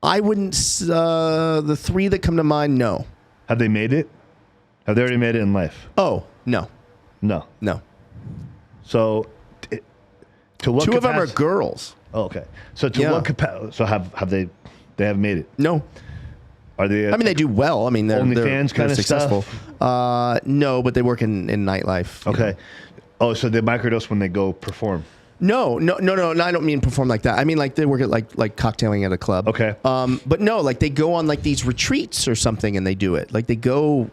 B: I wouldn't. The three that come to mind, no.
A: Have they made it? Have they already made it in life?
B: Oh, no.
A: No. So, to what?
B: Two of them are girls.
A: Oh, okay. So to what capacity? So have they? They haven't made it.
B: No.
A: Are they?
B: I mean, they do well. I mean, they're
A: OnlyFans kind of
B: successful.
A: Stuff?
B: No, but they work in nightlife.
A: Okay. Oh, so they microdose when they go perform.
B: No. I don't mean perform like that. I mean, like they work at like cocktailing at a club.
A: Okay.
B: But no, like they go on like these retreats or something, and they do it. Like they go.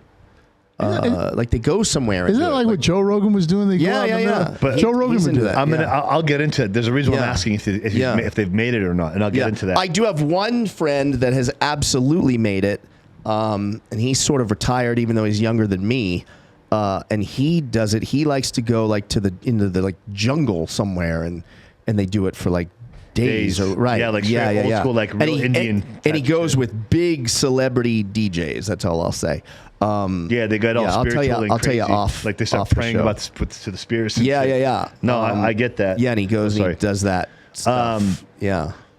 B: Like they go somewhere.
C: Isn't that like what Joe Rogan was doing?
B: Yeah.
C: But Joe Rogan would do that.
A: I'll get into it. There's a reason why I'm asking if they've made it or not, and I'll get into that.
B: I do have one friend that has absolutely made it, and he's sort of retired, even though he's younger than me. And he does it. He likes to go like into the like jungle somewhere, and they do it for like days. Or right.
A: Yeah, like old school, like real Indian.
B: And he goes with big celebrity DJs. That's all I'll say.
A: They got all spiritual and
B: I'll
A: crazy.
B: tell you off.
A: Like they start praying to the spirits.
B: Yeah.
A: No, I get that.
B: Yeah, and he goes and he does that stuff.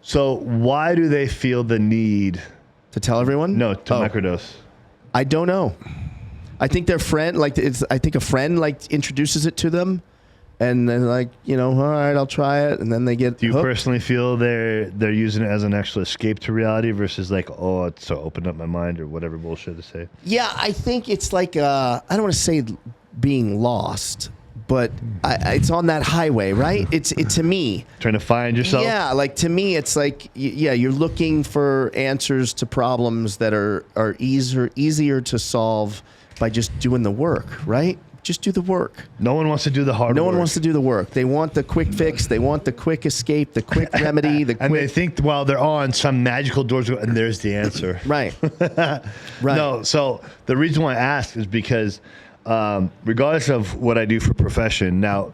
A: So why do they feel the need
B: to tell everyone?
A: No, to microdose.
B: I don't know. I think their friend, I think a friend introduces it to them, and then all right, I'll try it, and then they get.
A: Do you
B: hooked.
A: personally feel they're using it as an actual escape to reality versus it's so opened up my mind or whatever bullshit to say?
B: Yeah, I think it's like I don't want to say being lost, but it's on that highway, right? It's to me.
A: Trying to find yourself?
B: Yeah, like to me, it's like, you're looking for answers to problems that are easier to solve by just doing the work, right? Just do the work.
A: No one wants to do the hard work.
B: No one wants to do the work. They want the quick fix. They want the quick escape, the quick remedy,
A: and they think while they're on some magical doors, and there's the answer.
B: Right. Right.
A: No, so the reason why I ask is because regardless of what I do for profession, now,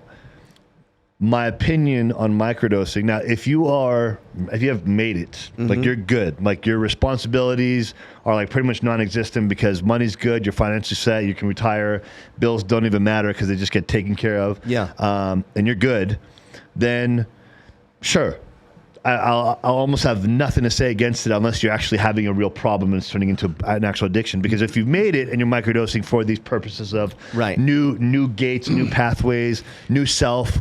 A: my opinion on microdosing. Now, if you have made it, like you're good, like your responsibilities are like pretty much non-existent because money's good, you're financially set, you can retire, bills don't even matter because they just get taken care of.
B: Yeah.
A: And you're good, then sure. I'll almost have nothing to say against it unless you're actually having a real problem and it's turning into an actual addiction. Because if you've made it and you're microdosing for these purposes of new gates, new pathways, new self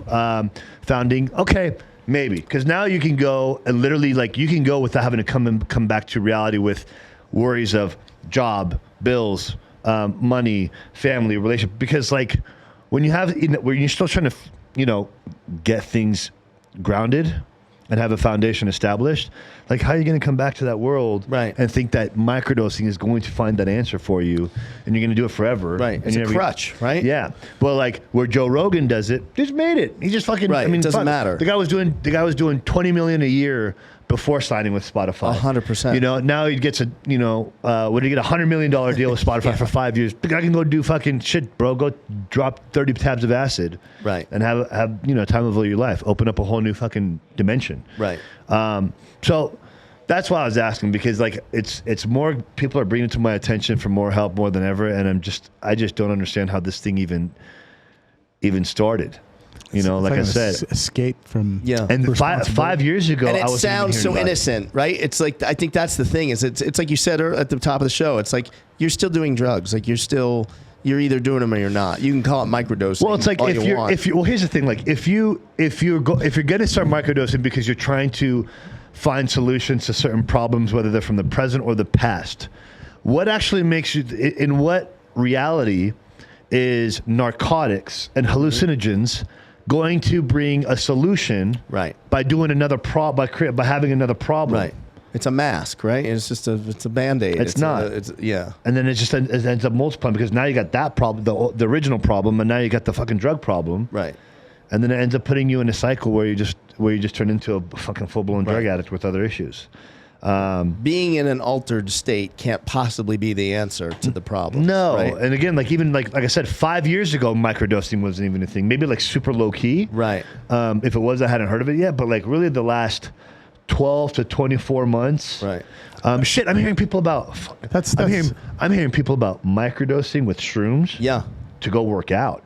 A: founding, okay, maybe. Because now you can go and literally, like, you can go without having to come back to reality with worries of job, bills, money, family, relationship. Because like when you're still trying to get things grounded and have a foundation established, like how are you going to come back to that world and think that microdosing is going to find that answer for you and you're going to do it forever?
B: Right. It's a crutch, right?
A: Yeah. Well, like where Joe Rogan does it, just made it. He just fucking,
B: right. I mean, it doesn't matter.
A: The guy was doing $20 million a year before signing with Spotify.
B: 100%.
A: Now he gets what did he get? $100 million deal with Spotify for 5 years. The guy can go do fucking shit, bro. Go drop 30 tabs of acid.
B: Right.
A: And have time of your life. Open up a whole new fucking dimension.
B: Right.
A: So that's why I was asking, because like it's more people are bringing it to my attention for more help more than ever, and I just don't understand how this thing even started. Like I said,
C: escape from
A: And 5 years ago,
B: and
A: I was
B: sounds so innocent, right? It's like, I think that's the thing. Is it's like you said at the top of the show. It's like you're still doing drugs. Like you're either doing them or you're not. You can call it microdosing.
A: Well, it's like here's the thing. Like if you're going to start microdosing because you're trying to find solutions to certain problems, whether they're from the present or the past, what actually makes you? In what reality is narcotics and hallucinogens going to bring a solution by doing another by having another problem?
B: Right. It's a mask, right? It's just it's a Band-Aid.
A: It's not. And then it ends up multiplying because now you got that problem, the original problem, and now you got the fucking drug problem.
B: Right.
A: And then it ends up putting you in a cycle where you just turn into a fucking full-blown drug addict with other issues.
B: Being in an altered state can't possibly be the answer to the problem.
A: No,
B: right?
A: And again, like I said, 5 years ago, microdosing wasn't even a thing. Maybe like super low key.
B: Right.
A: If it was, I hadn't heard of it yet. But like really, the last 12 to 24 months.
B: Right.
A: I'm hearing people about. I'm hearing people about microdosing with shrooms.
B: Yeah.
A: To go work out.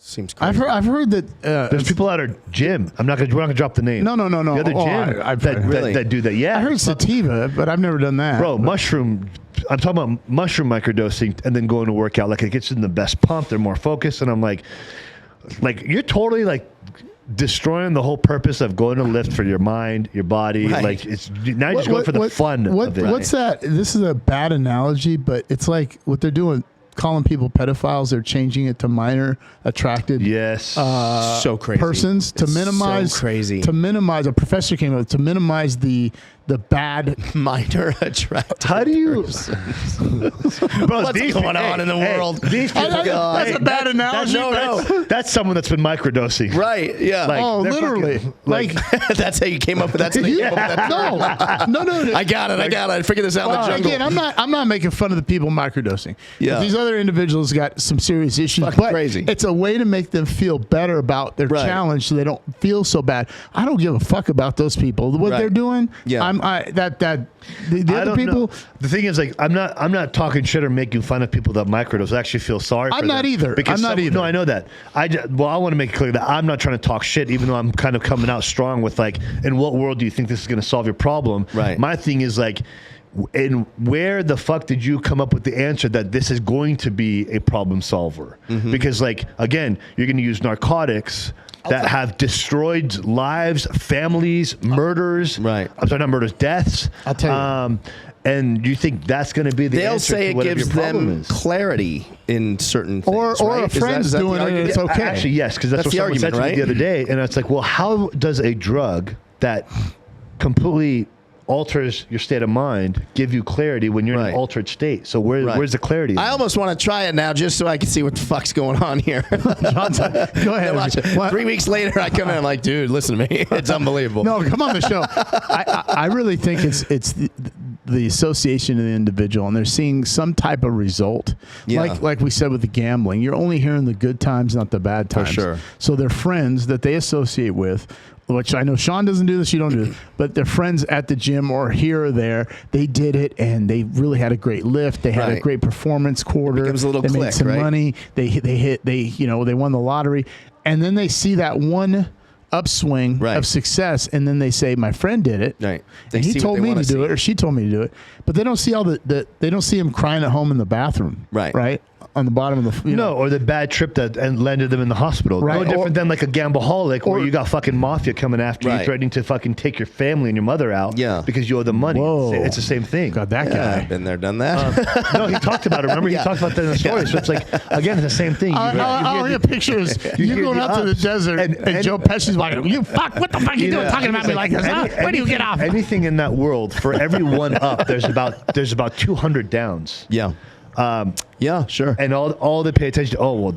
B: Seems crazy.
C: I've heard that
A: there's people at our gym. We're not gonna drop the name.
C: No.
A: The other gym that do that. Yeah,
C: I heard sativa, but I've never done that.
A: Bro, mushroom. I'm talking about mushroom microdosing and then going to work out. Like it gets in the best pump. They're more focused, and I'm like you're totally like destroying the whole purpose of going to lift for your mind, your body.
B: Right.
A: Like it's now you're just going for the fun of it.
C: What's that? This is a bad analogy, but it's like what they're doing. Calling people pedophiles, they're changing it to minor attracted.
A: Yes,
B: so crazy
C: persons to minimize.
B: So crazy
C: to minimize. A professor came up to minimize the bad
B: minor attracted.
A: How do you,
B: bro? What's going on in the world?
A: These people,
C: that's a bad analogy.
A: That's someone that's been microdosing,
B: right? Yeah.
A: Like,
C: literally.
B: Like that's how you came up with that. No. I got it. I figured this out in the jungle.
C: Again, I'm not making fun of the people microdosing.
B: Yeah.
C: But these other individuals got some serious issues.
B: Fucking crazy.
C: It's a way to make them feel better about their challenge, so they don't feel so bad. I don't give a fuck about those people. What they're doing.
B: Yeah.
C: The other people.
A: Know. The thing is, like, I'm not talking shit or making fun of people that microdose. I actually feel sorry.
C: I'm not either.
A: No, I know that. I want to make it clear that I'm not trying to talk shit, even though I'm kind of coming out strong with like, in what world do you think this is going to solve your problem?
B: Right.
A: My thing is like, and where the fuck did you come up with the answer that this is going to be a problem solver? Mm-hmm. Because like, again, you're going to use narcotics that have destroyed lives, families, murders.
B: Right.
A: I'm sorry, not murders, deaths.
C: I'll tell you.
A: And you think that's going to be the
B: They'll
A: answer
B: say
A: to
B: it gives
A: your problem
B: them
A: is.
B: clarity in certain things,
C: or
B: right?
C: a friend's doing it and it's okay.
A: Actually, yes, because that's what
B: the
A: someone said
B: argument,
A: to me
B: right?
A: the other day. And it's like, well, how does a drug that completely alters your state of mind give you clarity when you're in an altered state? So where's the clarity?
B: I almost want to try it now just so I can see what the fuck's going on here.
C: John's like, go ahead.
B: Watch it. 3 weeks later, I come in, I'm like, dude, listen to me. It's unbelievable.
C: No, come on the show. I really think it's the association of the individual, and they're seeing some type of result.
B: Yeah.
C: Like we said with the gambling, you're only hearing the good times, not the bad times.
B: For sure.
C: So their friends that they associate with, which I know Sean doesn't do this, you don't do this, but their friends at the gym or here or there, they did it and they really had a great lift. They had a great performance quarter.
B: It was a little
C: they
B: click,
C: made some money. They won the lottery, and then they see that one upswing of success, and then they say, "My friend did it.
B: Right.
C: And he told me to do it, or she told me to do it." But they don't see all they don't see him crying at home in the bathroom. Right. On the bottom of the
A: or the bad trip that landed them in the hospital.
C: Right.
A: No different than like a gambaholic where you got fucking mafia coming after you, threatening to fucking take your family and your mother out because you owe them money.
C: Whoa.
A: It's the same thing.
C: God, that guy.
B: Been there, done that.
A: No, he talked about it. Remember, he talked about that in the story. So it's like, again, it's the same thing.
C: All I get pictures you going out to the desert and Joe Pesci's like, "You fuck, what the fuck you doing talking about me like this? Where do you get off?"
A: Anything in that world, for every one up, there's about 200 downs.
B: Yeah. Yeah, sure.
A: And all they pay attention to,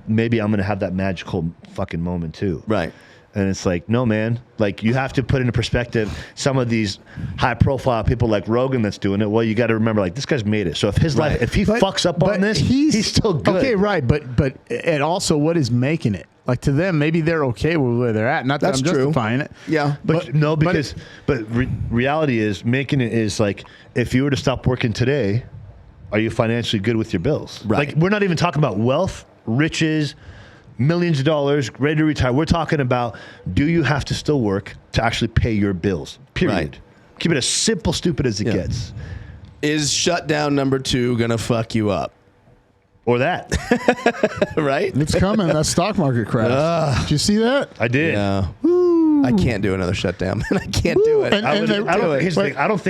A: maybe I'm going to have that magical fucking moment too.
B: Right.
A: And it's like, no, man. Like, you have to put into perspective some of these high-profile people like Rogan that's doing it. Well, you got to remember, like, this guy's made it. So if his life, if he fucks up on this, he's still good.
C: Okay, right. But and also, what is making it? Like, to them, maybe they're okay with where they're at. Not that I'm justifying it.
B: Yeah.
A: But reality is, making it is like, if you were to stop working today, are you financially good with your bills?
B: Right.
A: Like, we're not even talking about wealth, riches, millions of dollars, ready to retire. We're talking about, do you have to still work to actually pay your bills? Period.
B: Right.
A: Keep it as simple, stupid as it gets.
B: Is shutdown number 2 going to fuck you up?
A: Or that.
B: Right?
C: It's coming. That stock market crash. Did you see that?
A: I did.
B: Yeah. I can't do another shutdown, man. I can't do it.
A: Here's the thing. I don't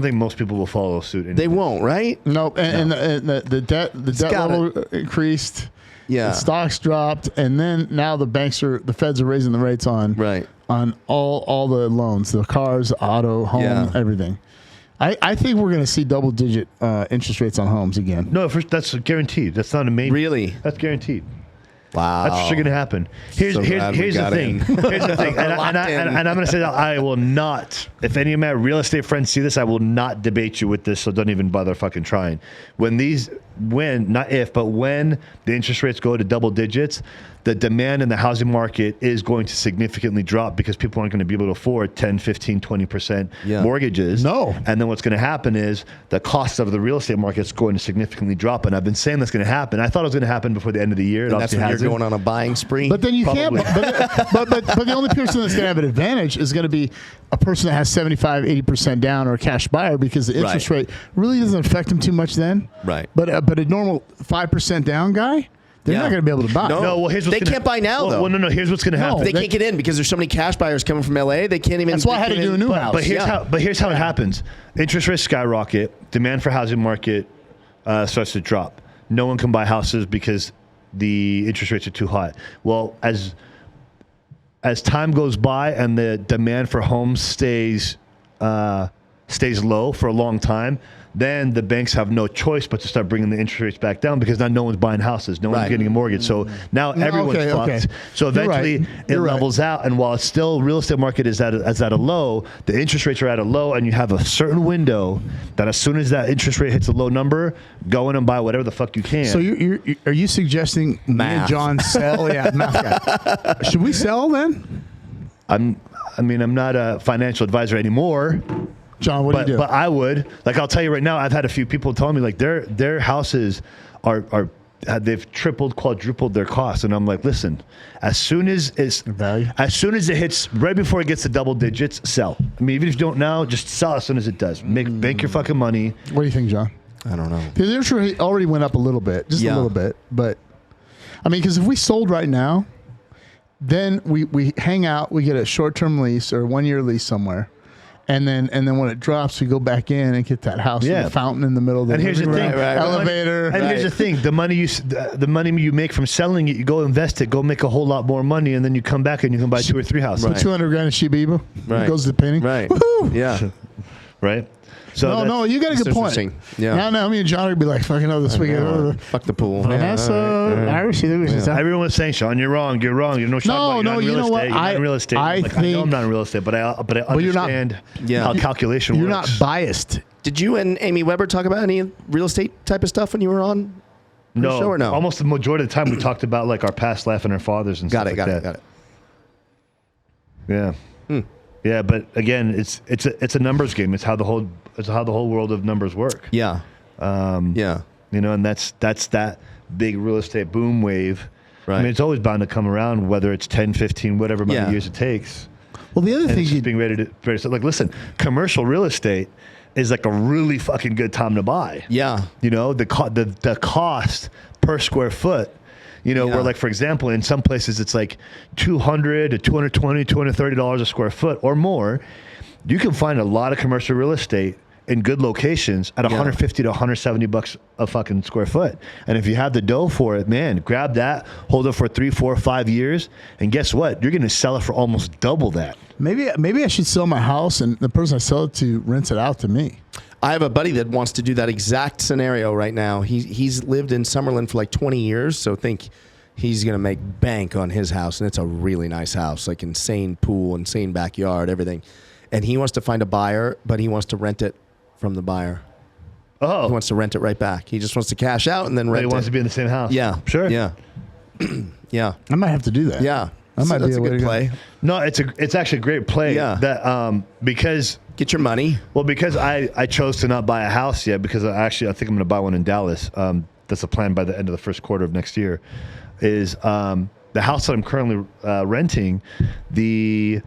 A: think most people will follow suit.
B: They won't, right?
C: No. And the debt level increased.
B: Yeah.
C: The stocks dropped, and then now the feds are raising the rates on all the loans, the cars, auto, home, everything. I think we're going to see double-digit interest rates on homes again.
A: No, that's guaranteed. That's not a maybe.
B: Really?
A: That's guaranteed.
B: Wow.
A: That's for sure going to happen. Here's the thing. Here's the thing. And I'm going to say that I will not, if any of my real estate friends see this, I will not debate you with this, so don't even bother fucking trying. When the interest rates go to double digits, the demand in the housing market is going to significantly drop because people aren't going to be able to afford 10, 15, 20% mortgages.
C: No.
A: And then what's going to happen is the cost of the real estate market is going to significantly drop. And I've been saying that's going to happen. I thought it was going to happen before the end of the year.
B: And that's when you're going on a buying spree.
C: But then you can't. But the only person that's going to have an advantage is going to be a person that has 75, 80% down or a cash buyer, because the interest rate really doesn't affect them too much then.
B: Right.
C: But a normal 5% down guy, they're not going to be able to buy.
B: No,
A: well, here's what's
B: they can't buy now, though.
A: Well, no. Here's what's going to happen.
B: They can't get in because there's so many cash buyers coming from LA. They can't even.
C: That's why I had to do a new house.
A: But here's how it happens. Interest rates skyrocket. Demand for housing market starts to drop. No one can buy houses because the interest rates are too high. Well, as time goes by and the demand for homes stays low for a long time, then the banks have no choice but to start bringing the interest rates back down, because now no one's buying houses. No one's getting a mortgage. So now everyone's fucked. So eventually it levels out. And while it's still, real estate market is at a low, the interest rates are at a low, and you have a certain window that as soon as that interest rate hits a low number, go in and buy whatever the fuck you can.
C: So are you suggesting me and John sell? Yeah, math guy. Should we sell then?
A: I'm not a financial advisor anymore.
C: John, what do you do?
A: But I would. Like, I'll tell you right now, I've had a few people tell me, like, their houses they've tripled, quadrupled their costs. And I'm like, listen, as soon as it hits, right before it gets to double digits, sell. I mean, even if you don't now, just sell as soon as it does. Make your fucking money.
C: What do you think, John?
B: I don't know.
C: The interest rate already went up a little bit, just a little bit. But, I mean, because if we sold right now, then we hang out, we get a short-term lease or 1-year lease somewhere. And then when it drops, we go back in and get that house with a fountain in the middle of the
A: and here's the thing,
C: elevator.
A: And here's the thing: the money you make from selling it, you go invest it, go make a whole lot more money, and then you come back and you can buy 2 or 3 houses.
C: Right. 200 grand in Shiba Inu.
B: Right.
C: It goes to the penny.
B: Right.
C: Woo-hoo.
B: Yeah.
A: Right. So
C: no, you got a good point.
B: Yeah.
C: Now me and John would be like, fucking this weekend.
B: Fuck the pool.
C: Irish.
A: Everyone was saying, Sean, you're wrong. You're wrong. You know, Sean,
C: no. You know what?
A: You're not in real estate.
C: I
A: know I'm not in real estate, but I understand how calculation works.
C: You're not biased.
B: Did you and Amy Weber talk about any real estate type of stuff when you were on the show or no?
A: Almost the majority of the time we talked about like our past life and our fathers and stuff like that. Got it. Yeah. Yeah, but again, it's a numbers game. It's how the whole world of numbers work.
B: Yeah.
A: You know, and that's that big real estate boom wave.
B: Right.
A: I mean, it's always bound to come around, whether it's 10, 15, whatever many years it takes.
C: Well, the other thing
A: is being ready to like, listen, commercial real estate is like a really fucking good time to buy.
B: Yeah.
A: You know, the cost per square foot. You know, where like, for example, in some places it's like $200 to $220, $230 a square foot or more. You can find a lot of commercial real estate in good locations at $150 to $170 a fucking square foot. And if you have the dough for it, man, grab that, hold it for 3, 4, 5 years, and guess what? You're going to sell it for almost double that.
C: Maybe I should sell my house and the person I sell it to rents it out to me.
B: I have a buddy that wants to do that exact scenario right now. He's lived in Summerlin for like 20 years, so think he's going to make bank on his house, and it's a really nice house, like insane pool, insane backyard, everything. And he wants to find a buyer, but he wants to rent it from the buyer.
A: Oh.
B: He wants to rent it right back. He just wants to cash out and then rent it.
A: He wants to be in the same house.
B: Yeah.
A: Sure.
B: Yeah. Yeah.
C: I might have to do that.
B: Yeah.
C: That might be
B: a good play.
A: No, it's actually a great play.
B: Yeah.
A: That because
B: get your money.
A: Well, because I chose to not buy a house yet because I think I'm going to buy one in Dallas. That's a plan by the end of the first quarter of next year. Is the house that I'm currently renting? The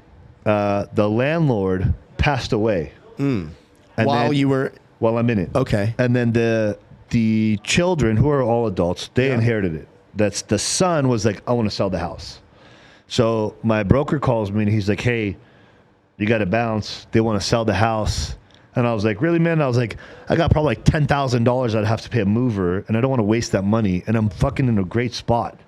A: landlord passed away.
B: And while
A: I'm in it.
B: Okay.
A: And then the children, who are all adults, they inherited it. That's the son was like, I want to sell the house. So my broker calls me and he's like, hey, you got to bounce. They want to sell the house. And I was like, really, man? I was like, I got probably like $10,000 I'd have to pay a mover, and I don't want to waste that money. And I'm fucking in a great spot.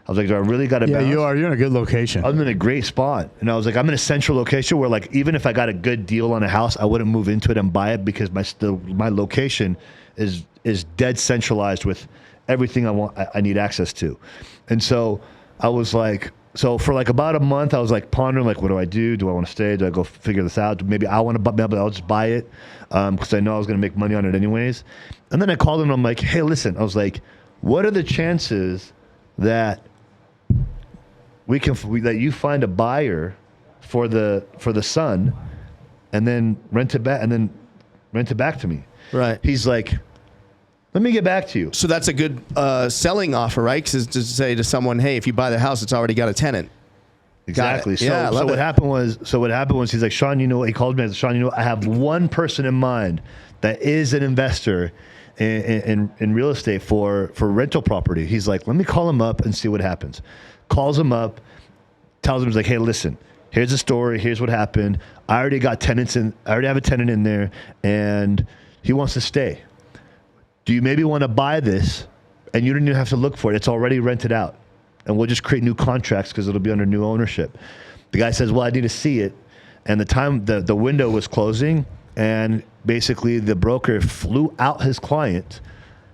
A: I was like, do I really got to bounce?
C: Yeah, you are. You're in a good location.
A: I'm in a great spot. And I was like, I'm in a central location where, like, even if I got a good deal on a house, I wouldn't move into it and buy it because my location is dead centralized with everything I need access to. And so I was like, so for like about a month, I was like pondering, like, what do I do? Do I want to stay? Do I go figure this out? Maybe I want to buy, maybe I'll just buy it because I know I was going to make money on it anyways. And then I called him and I'm like, hey, listen, I was like, what are the chances that that you find a buyer for the son and then rent it back to me?
B: Right.
A: He's like, let me get back to you.
B: So that's a good selling offer, right? Because to say to someone, hey, if you buy the house, it's already got a tenant.
A: Exactly. So what happened was he's like, Sean, he called me and said, Sean, I have one person in mind that is an investor in real estate for rental property. He's like, let me call him up and see what happens. Calls him up, tells him, he's like, hey, listen, here's the story. Here's what happened. I already have a tenant in there and he wants to stay. Do you maybe want to buy this and you don't even have to look for it? It's already rented out. And we'll just create new contracts because it'll be under new ownership. The guy says, well, I need to see it. And the window was closing. And basically the broker flew out his client,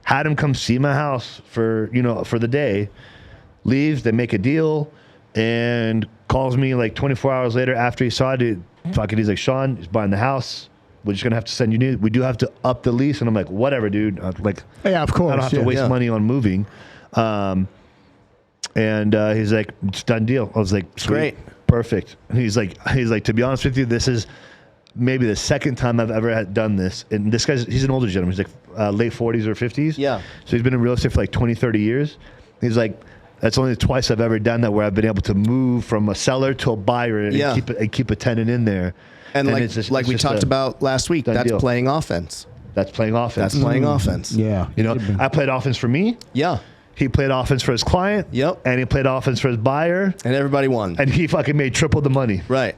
A: had him come see my house for the day, leaves, they make a deal, and calls me like 24 hours later after he saw it. He's like, Sean, he's buying the house. We're just going to have to send you we do have to up the lease. And I'm like, whatever, dude.
C: Yeah, of course.
A: I don't have to waste money on moving. And he's like, it's done deal. I was like, sweet,
B: great.
A: Perfect. And he's like, to be honest with you, this is maybe the second time I've ever done this. And this he's an older gentleman. He's like late 40s or 50s.
B: Yeah.
A: So he's been in real estate for like 20, 30 years. He's like, that's only twice I've ever done that where I've been able to move from a seller to a buyer and keep a tenant in there.
B: And like we talked about last week, that's playing offense.
A: That's playing offense.
B: That's playing offense.
C: Yeah.
A: I played offense for me.
B: Yeah.
A: He played offense for his client.
B: Yep.
A: And he played offense for his buyer.
B: And everybody won.
A: And he fucking made triple the money.
B: Right.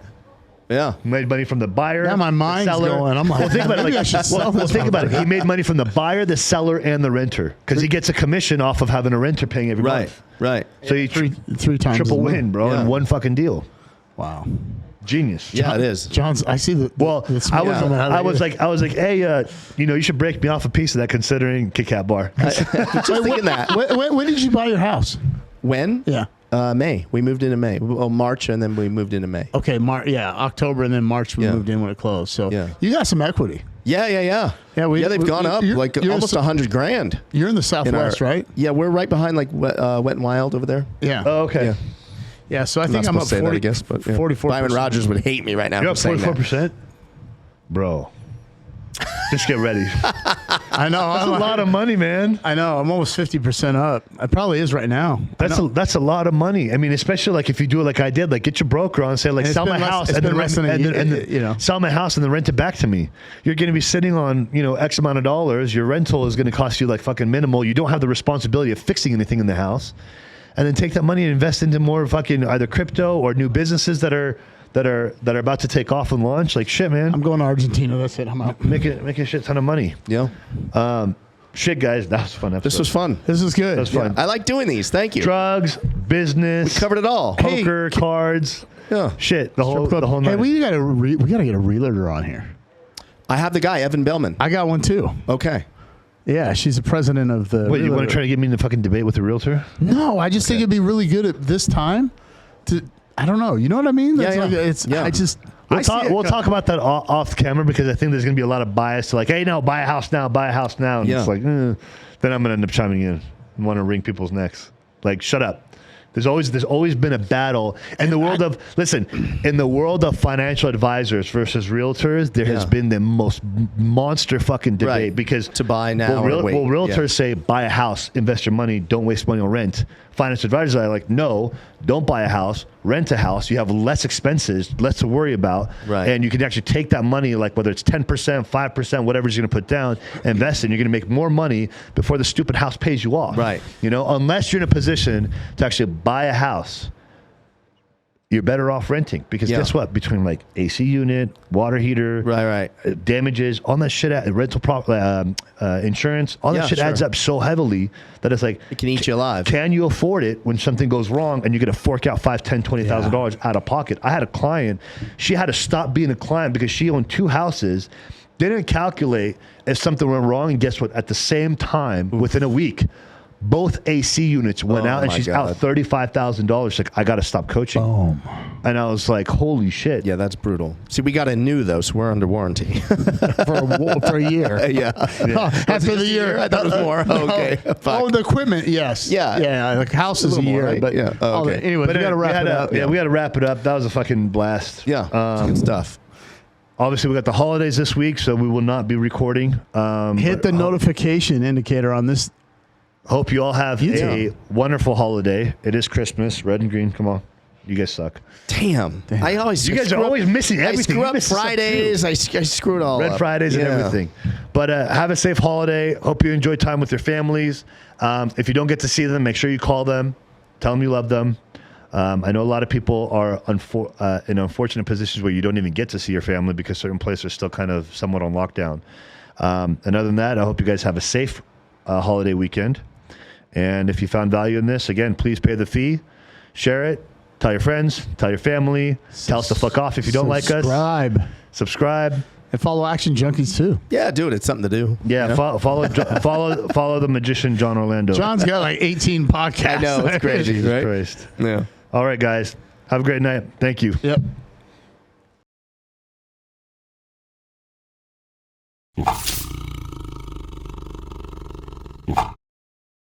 B: Yeah.
A: Made money from the buyer.
C: Now my mind's
A: the seller.
C: going. I'm like,
A: well, think about it.
C: maybe I should sell this
A: think about it.
C: motherfucker.
A: He made money from the buyer, the seller, and the renter because he gets a commission off of having a renter paying every month.
B: Right.
A: So you
C: three times
A: triple
C: as much.
A: win, bro, in one fucking deal.
C: Wow.
A: Genius.
B: Yeah, it is.
C: John's. I see the.
A: Well,
C: the smoke coming out of
A: I was
C: you.
A: like, hey, you should break me off a piece of that considering Kit Kat bar.
B: Just thinking that.
C: When did you buy your house?
B: When?
C: Yeah.
B: May. We moved into May. Well, March, and then we moved into May.
C: Okay, October, and then March we moved in when it closed. So you got some equity.
B: Yeah.
C: Yeah,
B: They've gone up like almost $100,000.
C: You're in the Southwest, right?
B: Yeah, we're right behind like Wet and Wild over there.
C: Yeah.
A: Oh, okay.
C: Yeah, so I think I'm up 40,
B: that, I guess, but
C: 44%.
B: Byron Rogers would hate me right now.
A: You're up
B: for saying
A: 44%? Bro. Just get ready.
C: I know.
A: That's a lot of money, man.
C: I know. I'm almost 50% up. It probably is right now.
A: That's a lot of money. I mean, especially like if you do it like I did, like get your broker on and say like
C: And
A: sell my house and then sell my house and then rent it back to me. You're going to be sitting on, X amount of dollars. Your rental is going to cost you like fucking minimal. You don't have the responsibility of fixing anything in the house. And then take that money and invest into more fucking either crypto or new businesses that are about to take off and launch. Like shit, man.
C: I'm going to Argentina. That's it. I'm out.
A: Make a shit ton of money.
B: Yeah.
A: Shit, guys, that was a fun episode.
B: This was fun.
C: This is good.
A: That was fun.
B: I like doing these. Thank you.
A: Drugs, business,
B: We covered it all.
A: poker, cards, shit, the whole
C: Hey,
A: night.
C: we got to get a realtor on here.
B: I have the guy, Evan Bellman.
C: I got one too.
B: Okay.
C: Yeah, she's the president of the.
A: Wait, you want
C: realtor.
A: to try to get me in the fucking debate with the realtor?
C: No, I just think it'd be really good at this time. I don't know. You know what I mean?
B: Yeah.
C: I just.
A: We'll talk about that off camera because I think there's going to be a lot of bias to like, hey, no, buy a house now. And it's like, then I'm going to end up chiming in and want to wring people's necks. Like, shut up. There's always been a battle in the world of financial advisors versus realtors. There has been the most monster fucking debate because
B: to buy now or wait.
A: realtors say buy a house, invest your money, don't waste money on rent. Financial advisors are like, no, don't buy a house, rent a house. You have less expenses, less to worry about, and you can actually take that money, like whether it's 10%, 5%, whatever you're going to put down, invest in. You're going to make more money before the stupid house pays you off.
B: Right.
A: Unless you're in a position to actually buy a house, you're better off renting because guess what? Between like AC unit, water heater, damages, all that shit, rental insurance, all that shit adds up so heavily that it's like
B: it can eat you alive.
A: Can you afford it when something goes wrong and you're gonna fork out $5,000, $10,000, $20,000 out of pocket? I had a client; she had to stop being a client because she owned 2 houses. Didn't calculate if something went wrong, and guess what? At the same time, within a week, both AC units went out, and she's out $35,000. Like, I got to stop coaching.
C: Boom.
A: And I was like, holy shit.
B: Yeah, that's brutal. See, we got a new though, so we're under warranty
C: for a year. After the year,
B: I thought it was more. Okay.
C: Oh, the equipment, yes. Yeah. Like house is a year,
B: right?
C: but anyway, we got to wrap it up.
A: Yeah, we got to wrap it up. That was a fucking blast.
B: Yeah, it's good stuff.
A: Obviously, we got the holidays this week, so we will not be recording.
C: Hit the notification indicator on this.
A: Hope you all have a wonderful holiday. It is Christmas. Red and green. Come on. You guys suck.
B: Damn. You
A: guys are always missing everything.
B: I screw up Fridays. I screw it all up.
A: Red Fridays and everything. But have a safe holiday. Hope you enjoy time with your families. If you don't get to see them, make sure you call them. Tell them you love them. I know a lot of people are in unfortunate positions where you don't even get to see your family because certain places are still kind of somewhat on lockdown. And other than that, I hope you guys have a safe holiday weekend. And if you found value in this, again, please pay the fee, share it, tell your friends, tell your family, tell us to fuck off if you don't like us. Subscribe.
C: And follow Action Junkeez too.
B: Yeah, dude, it's something to do.
A: Yeah, follow the magician Jon Orlando.
C: John's got like 18 podcasts.
B: I know, it's crazy,
A: Jesus
B: right?
A: Christ.
B: Yeah.
A: All right, guys. Have a great night. Thank you.
C: Yep.